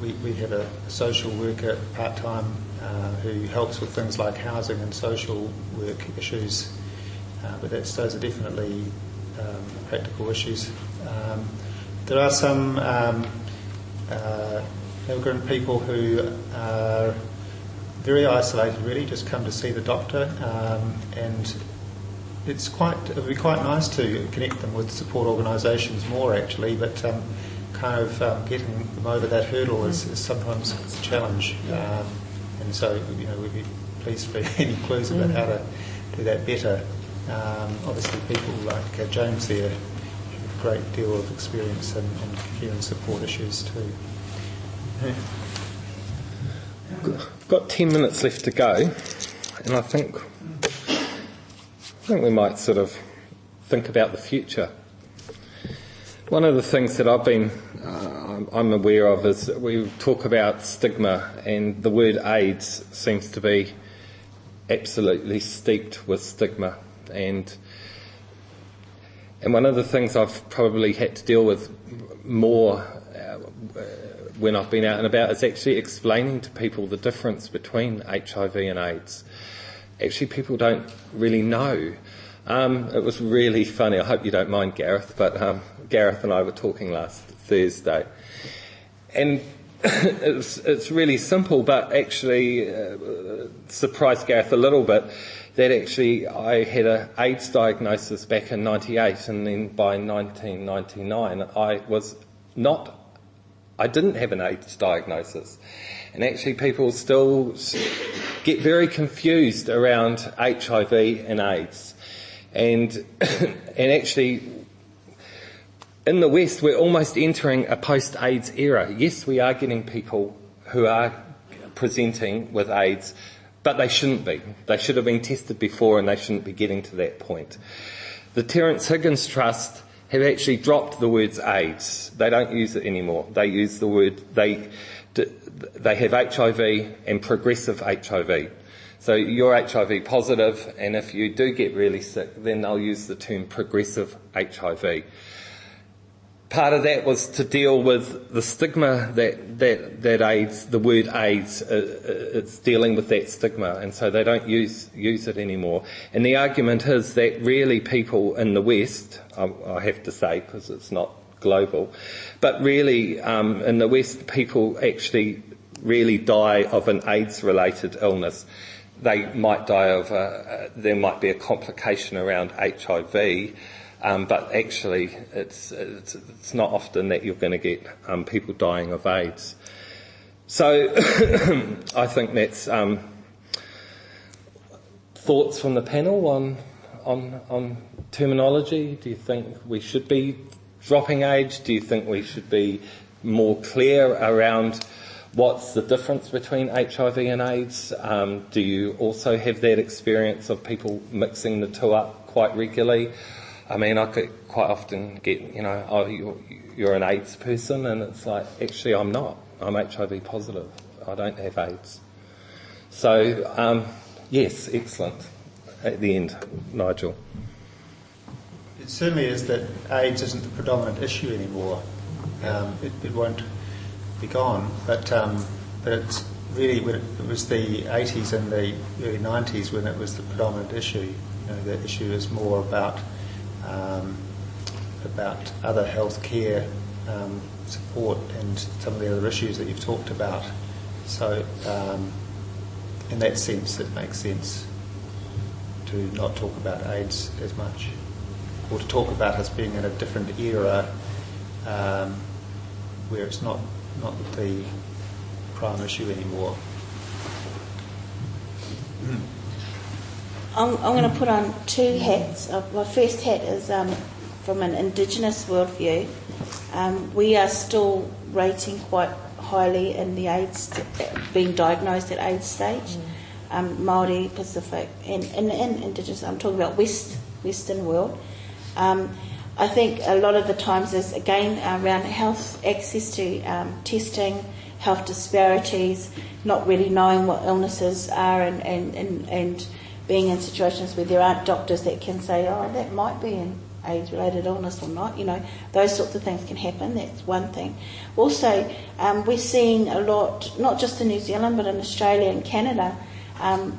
We have a social worker part-time who helps with things like housing and social work issues. But those are definitely practical issues. There are some immigrant people who are very isolated, really, just come to see the doctor, and it would be quite nice to connect them with support organisations more, actually, but getting them over that hurdle is sometimes a challenge. And so, we'd be pleased for any clues about how to do that better. Obviously, people like James there have a great deal of experience in care and support issues too. I've got 10 minutes left to go. and I think we might sort of think about the future. One of the things that I'm aware of is we talk about stigma, and the word AIDS seems to be absolutely steeped with stigma. And one of the things I've probably had to deal with more when I've been out and about is actually explaining to people the difference between HIV and AIDS. Actually, people don't really know. It was really funny. I hope you don't mind, Gareth, but Gareth and I were talking last Thursday, and it's really simple, but actually surprised Gareth a little bit that actually I had an AIDS diagnosis back in '98, and then by 1999 I didn't have an AIDS diagnosis. And actually people still get very confused around HIV and AIDS. And actually in the West we're almost entering a post-AIDS era. Yes, we are getting people who are presenting with AIDS, but they shouldn't be. They should have been tested before, and they shouldn't be getting to that point. The Terence Higgins Trust have actually dropped the words AIDS. They don't use it anymore. They use the word, they have HIV and progressive HIV. So you're HIV positive, and if you do get really sick, then they'll use the term progressive HIV. Part of that was to deal with the stigma that AIDS, the word AIDS, it's dealing with that stigma, and so they don't use it anymore. And the argument is that really people in the West, I have to say because it's not global, but really in the West people actually really die of an AIDS-related illness. They might die of there might be a complication around HIV. But actually, it's not often that you're going to get people dying of AIDS. So I think that's thoughts from the panel on terminology. Do you think we should be dropping AIDS? Do you think we should be more clear around what's the difference between HIV and AIDS? Do you also have that experience of people mixing the two up quite regularly? I mean, I could quite often get, oh, you're an AIDS person, and it's like, actually I'm not. I'm HIV positive. I don't have AIDS. So, yes, excellent. At the end, Nigel. It certainly is that AIDS isn't the predominant issue anymore. It won't be gone, but it's really, when it was the 80s and the early 90s when it was the predominant issue. The issue is more about other health care support and some of the other issues that you've talked about. So in that sense it makes sense to not talk about AIDS as much, or to talk about us being in a different era where it's not the prime issue anymore. I'm going to put on two hats. My first hat is from an Indigenous worldview. We are still rating quite highly in the AIDS, being diagnosed at AIDS stage. Māori, Pacific, and Indigenous. I'm talking about Western world. I think a lot of the times is again around health access to testing, health disparities, not really knowing what illnesses are, and being in situations where there aren't doctors that can say, oh, that might be an AIDS-related illness or not. Those sorts of things can happen. That's one thing. Also, we're seeing a lot, not just in New Zealand, but in Australia and Canada,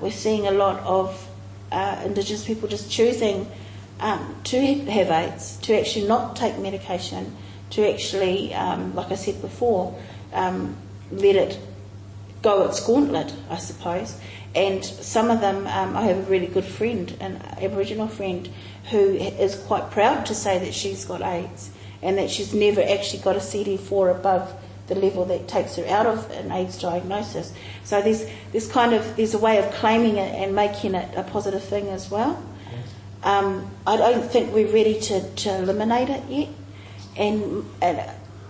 we're seeing a lot of Indigenous people just choosing to have AIDS, to actually not take medication, to actually, like I said before, let it go its gauntlet, I suppose. And some of them, I have a really good friend, an Aboriginal friend, who is quite proud to say that she's got AIDS and that she's never actually got a CD4 above the level that takes her out of an AIDS diagnosis. So there's a way of claiming it and making it a positive thing as well. I don't think we're ready to eliminate it yet. And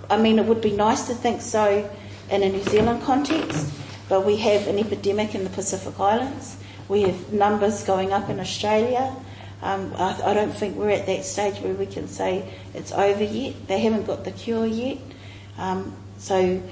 I mean, it would be nice to think so in a New Zealand context, but we have an epidemic in the Pacific Islands. We have numbers going up in Australia. I don't think we're at that stage where we can say it's over yet. They haven't got the cure yet. So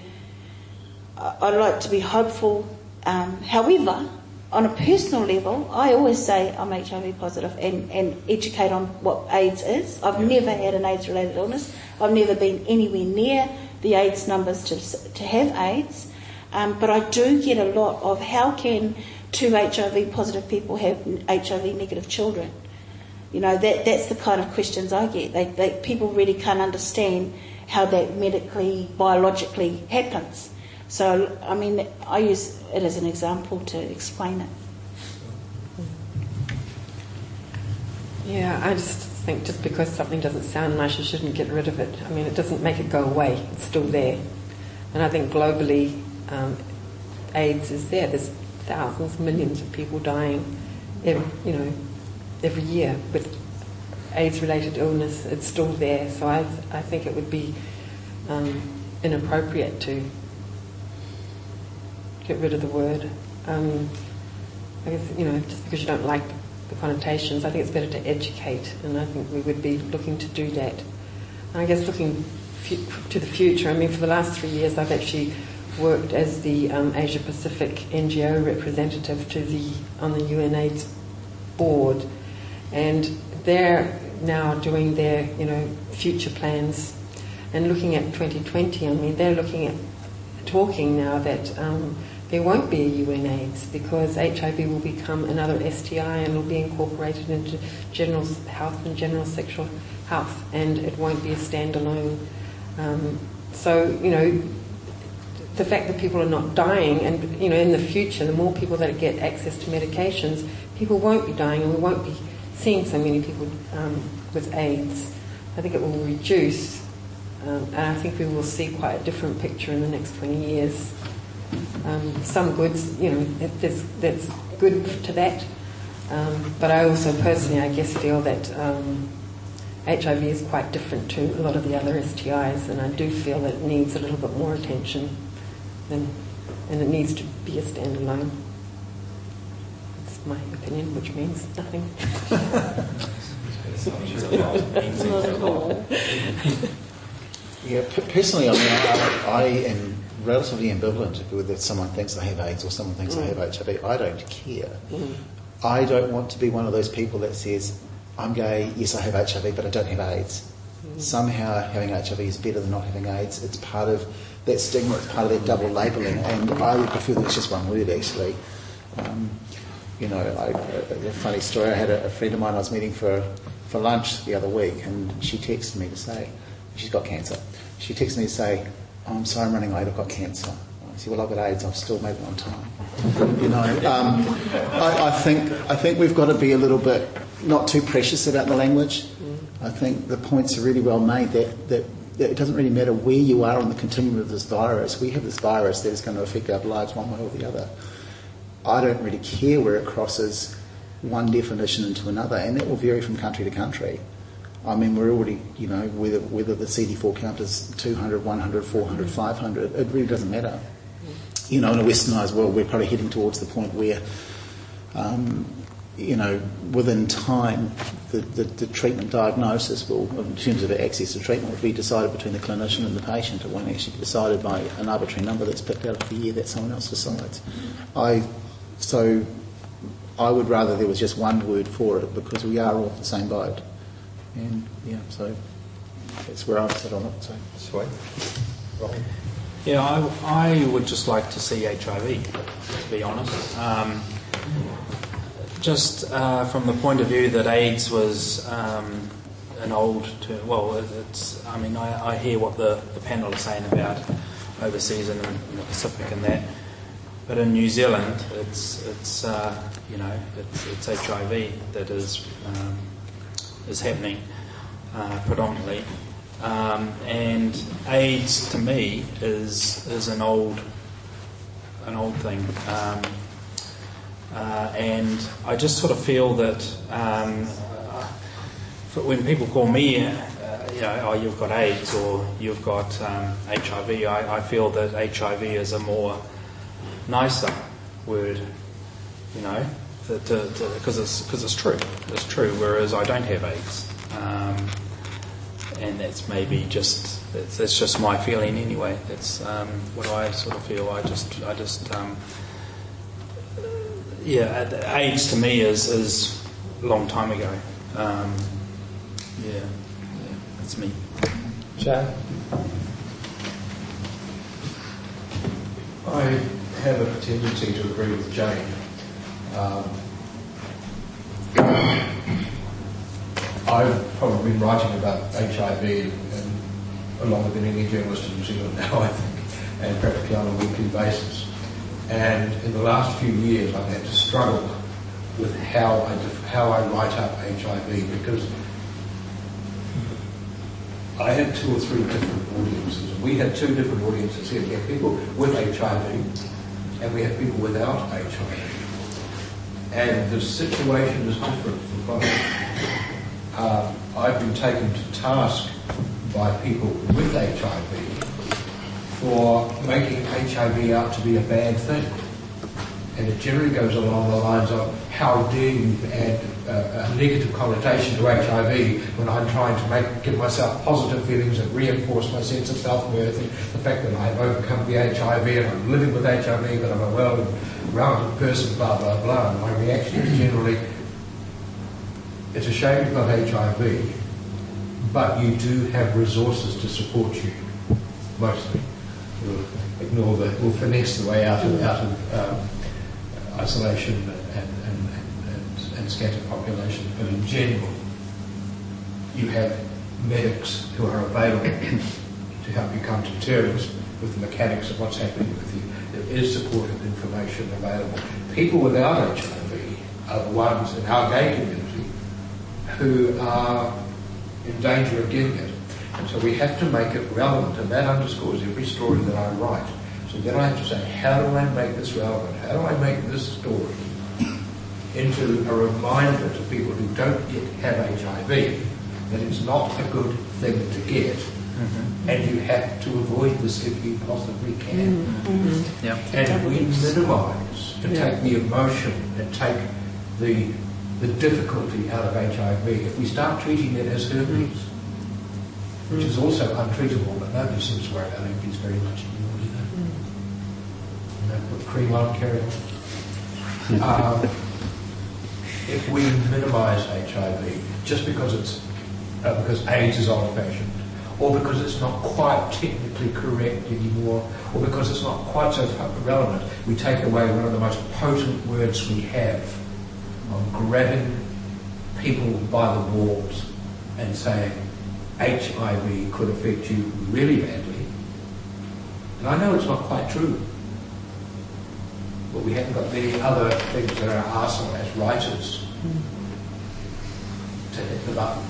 I'd like to be hopeful. However, on a personal level, I always say I'm HIV positive and educate on what AIDS is. I've never had an AIDS-related illness. I've never been anywhere near the AIDS numbers to have AIDS. But I do get a lot of how can 2 HIV positive people have HIV negative children? You know, that's the kind of questions I get. People really can't understand how that medically, biologically happens. So, I mean, I use it as an example to explain it. Yeah, I just think just because something doesn't sound nice, you shouldn't get rid of it. I mean, it doesn't make it go away. It's still there. And I think globally, AIDS is there. There's thousands, millions of people dying, every year with AIDS-related illness. It's still there. So I think it would be inappropriate to get rid of the word. I guess, just because you don't like the connotations, I think it's better to educate, and I think we would be looking to do that. And I guess looking to the future, I mean, for the last 3 years I've actually worked as the Asia Pacific NGO representative on the UNAIDS board, and they're now doing their future plans and looking at 2020. I mean, they're talking now that there won't be a UNAIDS because HIV will become another STI and will be incorporated into general health and general sexual health, and it won't be a standalone. So the fact that people are not dying, and in the future, the more people that get access to medications, people won't be dying, and we won't be seeing so many people with AIDS. I think it will reduce, and I think we will see quite a different picture in the next 20 years. Some goods, there's good to that, but I also personally, I guess, feel that HIV is quite different to a lot of the other STIs, and I do feel that it needs a little bit more attention, and it needs to be a standalone. That's my opinion, which means nothing. Yeah, personally, I mean, I am relatively ambivalent whether someone thinks they have AIDS or someone thinks they have HIV. I don't care. I don't want to be one of those people that says, I'm gay, yes, I have HIV, but I don't have AIDS. Somehow having HIV is better than not having AIDS. It's part of that stigma, it's part of that double labelling, and I would prefer that it's just one word, actually. A funny story, I had a friend of mine I was meeting for lunch the other week, and she texted me to say, she's got cancer. She texted me to say, I'm sorry, I'm running late, I've got cancer. I said, well, I've got AIDS, I've still made it on time. I think we've got to be a little bit not too precious about the language. I think the points are really well made that it doesn't really matter where you are on the continuum of this virus. We have this virus that is going to affect our lives one way or the other. I don't really care where it crosses one definition into another, and that will vary from country to country. I mean, we're already, whether the CD4 count is 200, 100, 400, 500, it really doesn't matter. In a westernised world, we're probably heading towards the point where, within time, the treatment diagnosis will, in terms of access to treatment, will be decided between the clinician and the patient. It won't actually be decided by an arbitrary number that's picked out of the year that someone else decides. So I would rather there was just one word for it, because we are all in the same boat. And so that's where I sit on it. So sweet. Robin. Yeah, I would just like to see HIV, to be honest. Just from the point of view that AIDS was an old term. Well, it's. I mean, I hear what the panel is saying about overseas and in the Pacific and that, but in New Zealand, it's HIV that is happening predominantly, and AIDS to me is an old thing, and I just sort of feel that when people call me, oh, you've got AIDS or you've got HIV, I feel that HIV is a more nicer word, because it's true. It's true. Whereas I don't have AIDS, and that's maybe that's just my feeling anyway. That's what I sort of feel. AIDS to me is a long time ago. That's me. Jay? I have a tendency to agree with Jane. I've probably been writing about HIV and longer than any journalist in New Zealand now, I think, and practically on a weekly basis. And in the last few years, I've had to struggle with how I write up HIV, because I had 2 or 3 different audiences. We had 2 different audiences here. We had people with HIV, and we had people without HIV. And the situation is different for both. I've been taken to task by people with HIV for making HIV out to be a bad thing. And it generally goes along the lines of, how dare you add a negative connotation to HIV when I'm trying to give myself positive feelings and reinforce my sense of self-worth and the fact that I've overcome the HIV and I'm living with HIV, that I'm a well-rounded person, blah, blah, blah. And my reaction is generally, it's a shame you've got HIV, but you do have resources to support you, mostly. We'll finesse the way out of isolation and scattered population, but in general, you have medics who are available to help you come to terms with the mechanics of what's happening with you. There is supportive information available. People without HIV are the ones in our gay community who are in danger of getting it. And so we have to make it relevant, and that underscores every story that I write. So then I have to say, how do I make this relevant? How do I make this story into a reminder to people who don't yet have HIV that it's not a good thing to get, and you have to avoid this if you possibly can. And we minimise and take the emotion and take the difficulty out of HIV if we start treating it as herpes, which is also untreatable, but nobody seems to worry about herpes very much anymore, do they? Put cream on, carry on. If we minimise HIV just because because AIDS is old-fashioned, or because it's not quite technically correct anymore, or because it's not quite so relevant, we take away one of the most potent words we have of grabbing people by the balls and saying HIV could affect you really badly. And I know it's not quite true, but we haven't got many other things in our arsenal as writers to hit the button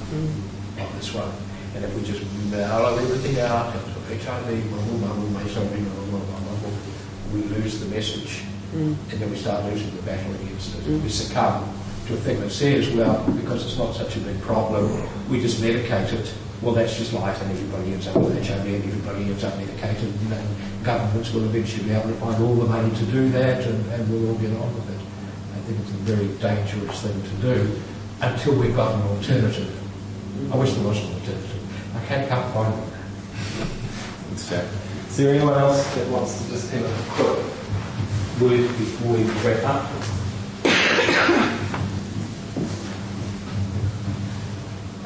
on this one. And if we just mellow everything out, HIV, we lose the message, and then we start losing the battle against it. We succumb to a thing that says, well, because it's not such a big problem, we just medicate it. Well, that's just life, and everybody ends up with HIV, and everybody ends up medicated, and governments will eventually be able to find all the money to do that, and we'll all get on with it. I think it's a very dangerous thing to do until we've got an alternative. I wish there was an alternative. I can't find one. Thanks, Jack. Is there anyone else that wants to just have a quick word before we wrap up?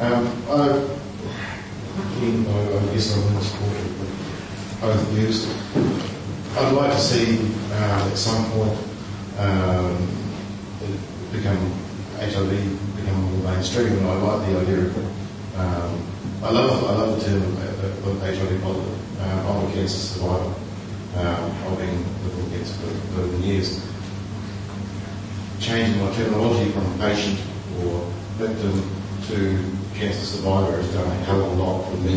I guess I'm in support of both views. I'd like to see at some point HIV become more mainstream, and I like the idea of I love the term of HIV positive. I'm a cancer survivor. I've been living with cancer for 11 years. Changing my terminology from patient or victim to cancer survivor has done a hell of a lot for me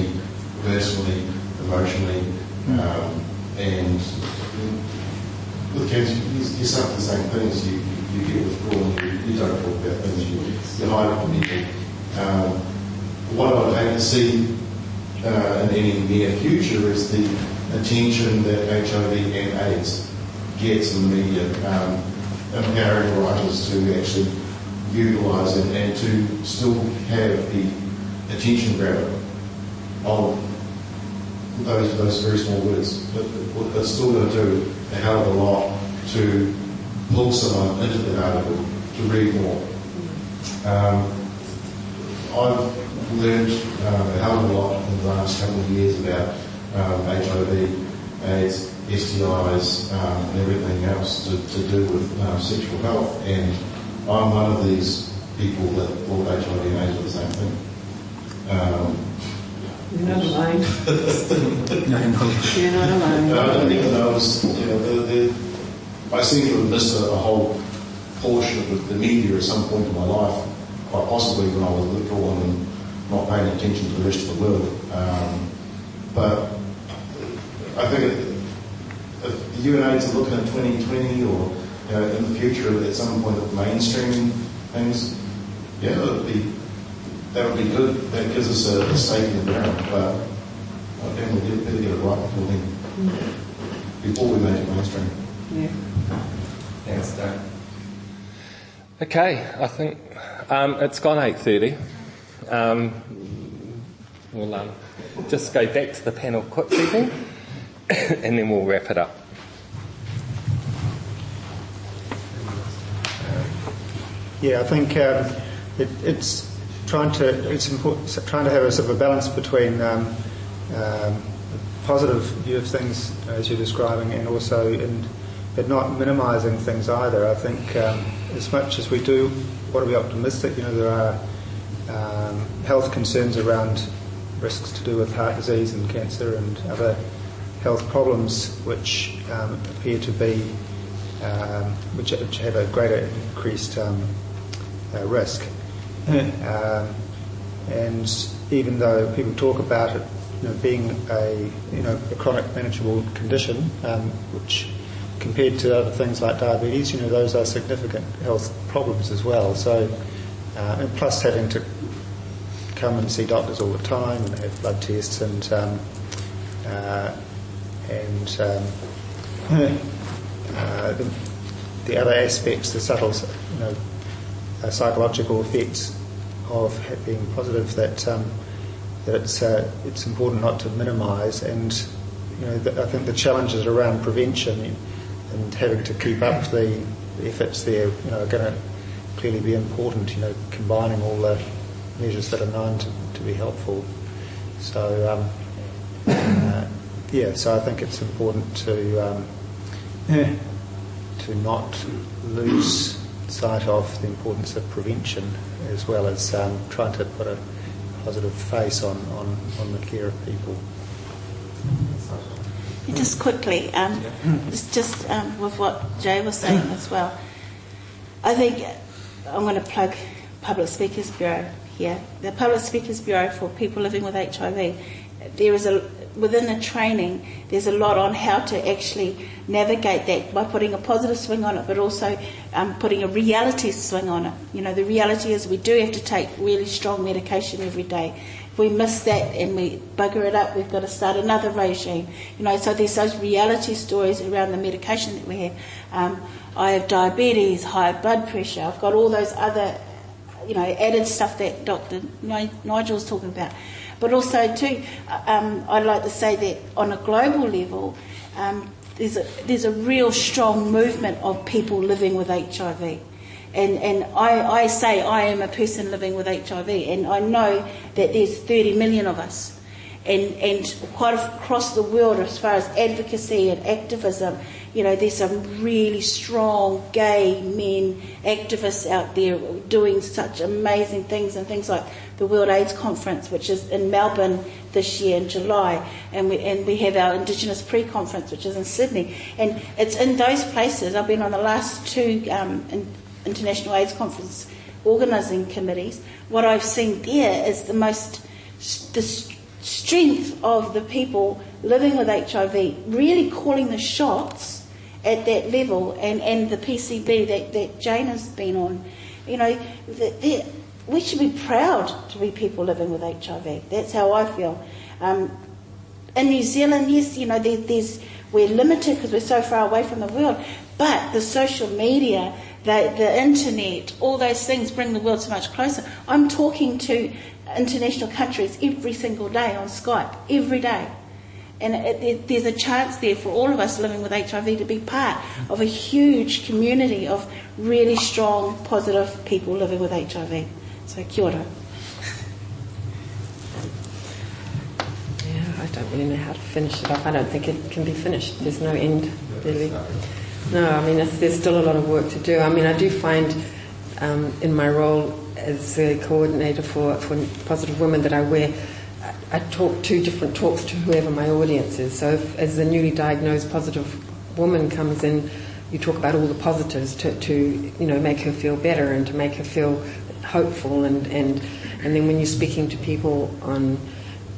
personally, emotionally, and with cancer you suffer the same things. You get withdrawn, you don't talk about things, you hide it from people. What I would hate to see in any near future is the attention that HIV and AIDS gets in the media. empowering writers to actually utilise it and to still have the attention grabber of those very small words. But it's still going to do a hell of a lot to pull someone into that article to read more. I've learned a hell of a lot in the last couple of years about HIV, AIDS, STIs, and everything else to do with sexual health. And I'm one of these people that thought HIV and AIDS were the same thing. You're not alone. You're not alone. I think that I seem to have missed a whole portion of the media at some point in my life, quite possibly when I was withdrawn and not paying attention to the rest of the world. But I think if the UNAIDS are looking at 2020 or in the future at some point of mainstreaming things, yeah, that would be good. That gives us a stake in the ground. But I think we'll better get it right before we make it mainstream. Yeah. Thanks, Doug. Okay, I think it's gone 8:30. We'll just go back to the panel quickly then, and then we'll wrap it up. Yeah, I think it's important trying to have a sort of a balance between positive view of things as you're describing, and also but not minimising things either. I think as much as we do want to be optimistic, there are health concerns around risks to do with heart disease and cancer and other health problems which appear to be which have a greater increased risk. And even though people talk about it being a chronic manageable condition, which compared to other things like diabetes, those are significant health problems as well. So, and plus having to come and see doctors all the time and have blood tests and the other aspects, the subtle, psychological effects of being positive that it's important not to minimise. And I think the challenges around prevention and having to keep up the efforts there, are going to clearly be important. Combining all the measures that are known to be helpful. So so I think it's important to not lose sight of the importance of prevention, as well as trying to put a positive face on the care of people. Just quickly, just with what Jay was saying as well, I think I'm going to plug Public Speakers Bureau here. The Public Speakers Bureau for people living with HIV, there is within the training, there's a lot on how to actually navigate that by putting a positive swing on it, but also putting a reality swing on it. The reality is we do have to take really strong medication every day. If we miss that and we bugger it up, we've got to start another regime. So there's those reality stories around the medication that we have. I have diabetes, high blood pressure. I've got all those other, added stuff that Dr. Nigel's talking about. But also too, I'd like to say that on a global level, there's a real strong movement of people living with HIV. And I say I am a person living with HIV, and I know that there's 30 million of us. And quite across the world, as far as advocacy and activism, there's some really strong gay men activists out there doing such amazing things, and things like the World AIDS Conference, which is in Melbourne this year in July, and we have our Indigenous pre-conference, which is in Sydney. And it's in those places. I've been on the last two International AIDS Conference organising committees. What I've seen there is the strength of the people living with HIV really calling the shots at that level, and the PCB that Jane has been on. We should be proud to be people living with HIV. That's how I feel. In New Zealand, yes, we're limited because we're so far away from the world. But the social media, the internet, all those things bring the world so much closer. I'm talking to international countries every single day on Skype, every day. And there's a chance there for all of us living with HIV to be part of a huge community of really strong, positive people living with HIV. So kia ora. I don't really know how to finish it up. I don't think it can be finished. There's no end, really. No, I mean, there's still a lot of work to do. I mean, I do find in my role as a coordinator for Positive Women that I talk 2 different talks to whoever my audience is. So if, as a newly diagnosed positive woman comes in, you talk about all the positives to make her feel better and to make her feel hopeful. And then when you're speaking to people on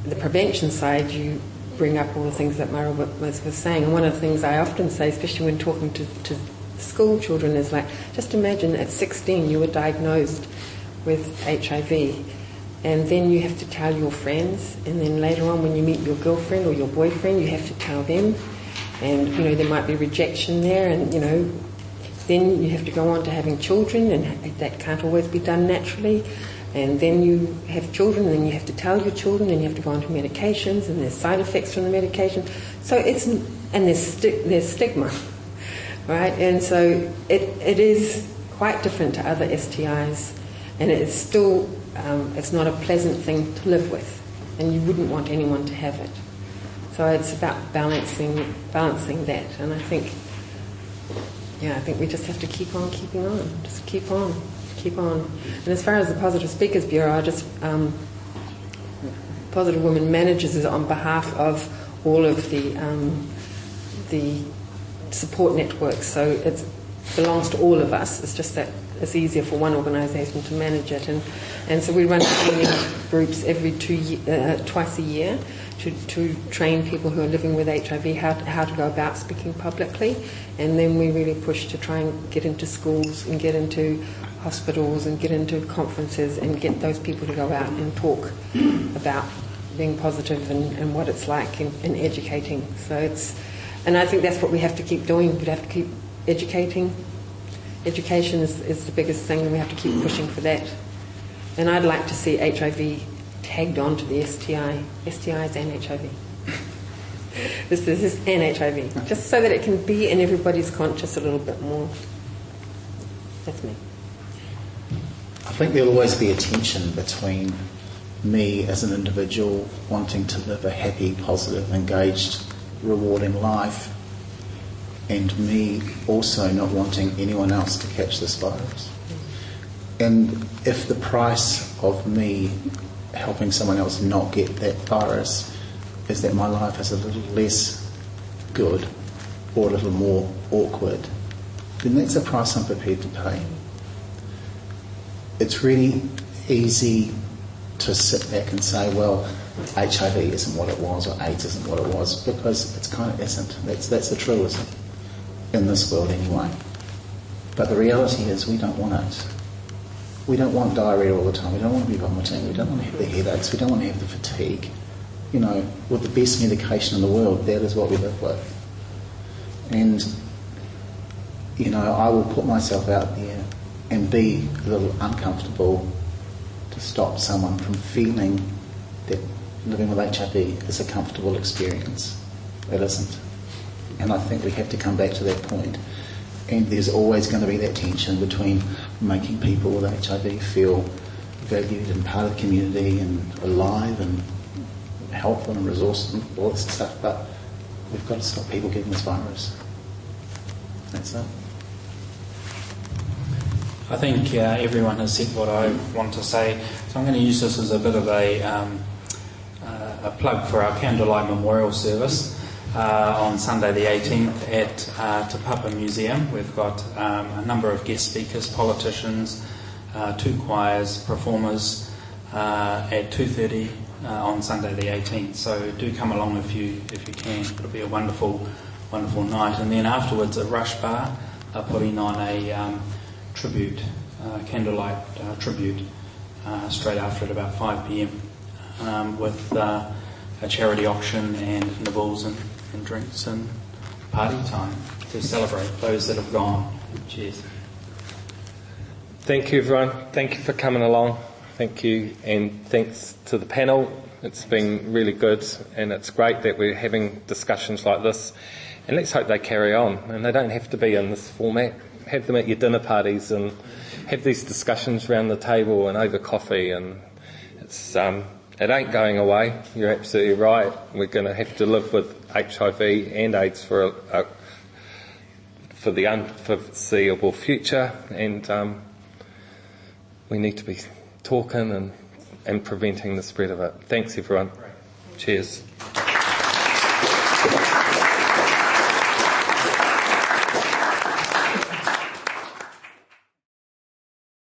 the prevention side, you bring up all the things that Marama was saying. And one of the things I often say, especially when talking to school children, is like, just imagine at 16 you were diagnosed with HIV, and then you have to tell your friends, and then later on when you meet your girlfriend or your boyfriend, you have to tell them, and there might be rejection there, and then you have to go on to having children, and that can't always be done naturally. And then you have children, and then you have to tell your children, and you have to go on to medications, and there's side effects from the medication. So there's stigma, right? And so it is quite different to other STIs, and it's still it's not a pleasant thing to live with, and you wouldn't want anyone to have it. So it's about balancing that, and I think we just have to keep on keeping on, just keep on. And as far as the Positive Speakers Bureau, Positive Women manages it on behalf of all of the support networks. So it belongs to all of us. It's just that it's easier for one organisation to manage it. And so we run training groups every twice a year to train people who are living with HIV how to go about speaking publicly. And then we really push to try and get into schools and get into hospitals and get into conferences and get those people to go out and talk about being positive and what it's like and educating. And I think that's what we have to keep doing. We have to keep educating. Education is the biggest thing, and we have to keep pushing for that. And I'd like to see HIV tagged on to the STIs and HIV. This is and HIV, just so that it can be in everybody's conscious a little bit more. That's me. I think there'll always be a tension between me as an individual wanting to live a happy, positive, engaged, rewarding life, and me also not wanting anyone else to catch this virus. And if the price of me helping someone else not get that virus is that my life is a little less good or a little more awkward, then that's a price I'm prepared to pay. It's really easy to sit back and say, well, HIV isn't what it was, or AIDS isn't what it was, because it kind of isn't. That's the truism in this world anyway. But the reality is we don't want it. We don't want diarrhoea all the time. We don't want to be vomiting. We don't want to have the headaches. We don't want to have the fatigue. With the best medication in the world, that is what we live with. And, I will put myself out there and be a little uncomfortable to stop someone from feeling that living with HIV is a comfortable experience. It isn't. And I think we have to come back to that point. And there's always going to be that tension between making people with HIV feel valued and part of the community and alive and helpful and resourceful and all this stuff. But we've got to stop people getting this virus. That's it. I think everyone has said what I want to say, so I'm going to use this as a bit of a plug for our Candlelight Memorial Service on Sunday the 18th at Te Papa Museum. We've got a number of guest speakers, politicians, 2 choirs, performers at 2:30 on Sunday the 18th. So do come along if you can. It'll be a wonderful night. And then afterwards, a Rush Bar are putting on a tribute, candlelight tribute, straight after at about 5 p.m. With a charity auction and nibbles and drinks and party time to celebrate those that have gone. Cheers. Thank you, everyone. Thank you for coming along. Thank you, and thanks to the panel. It's been really good, and it's great that we're having discussions like this. And let's hope they carry on, and they don't have to be in this format. Have them at your dinner parties and have these discussions around the table and over coffee. And it's it ain't going away. You're absolutely right. We're going to have to live with HIV and AIDS for the unforeseeable future, and we need to be talking and preventing the spread of it. Thanks, everyone. Cheers.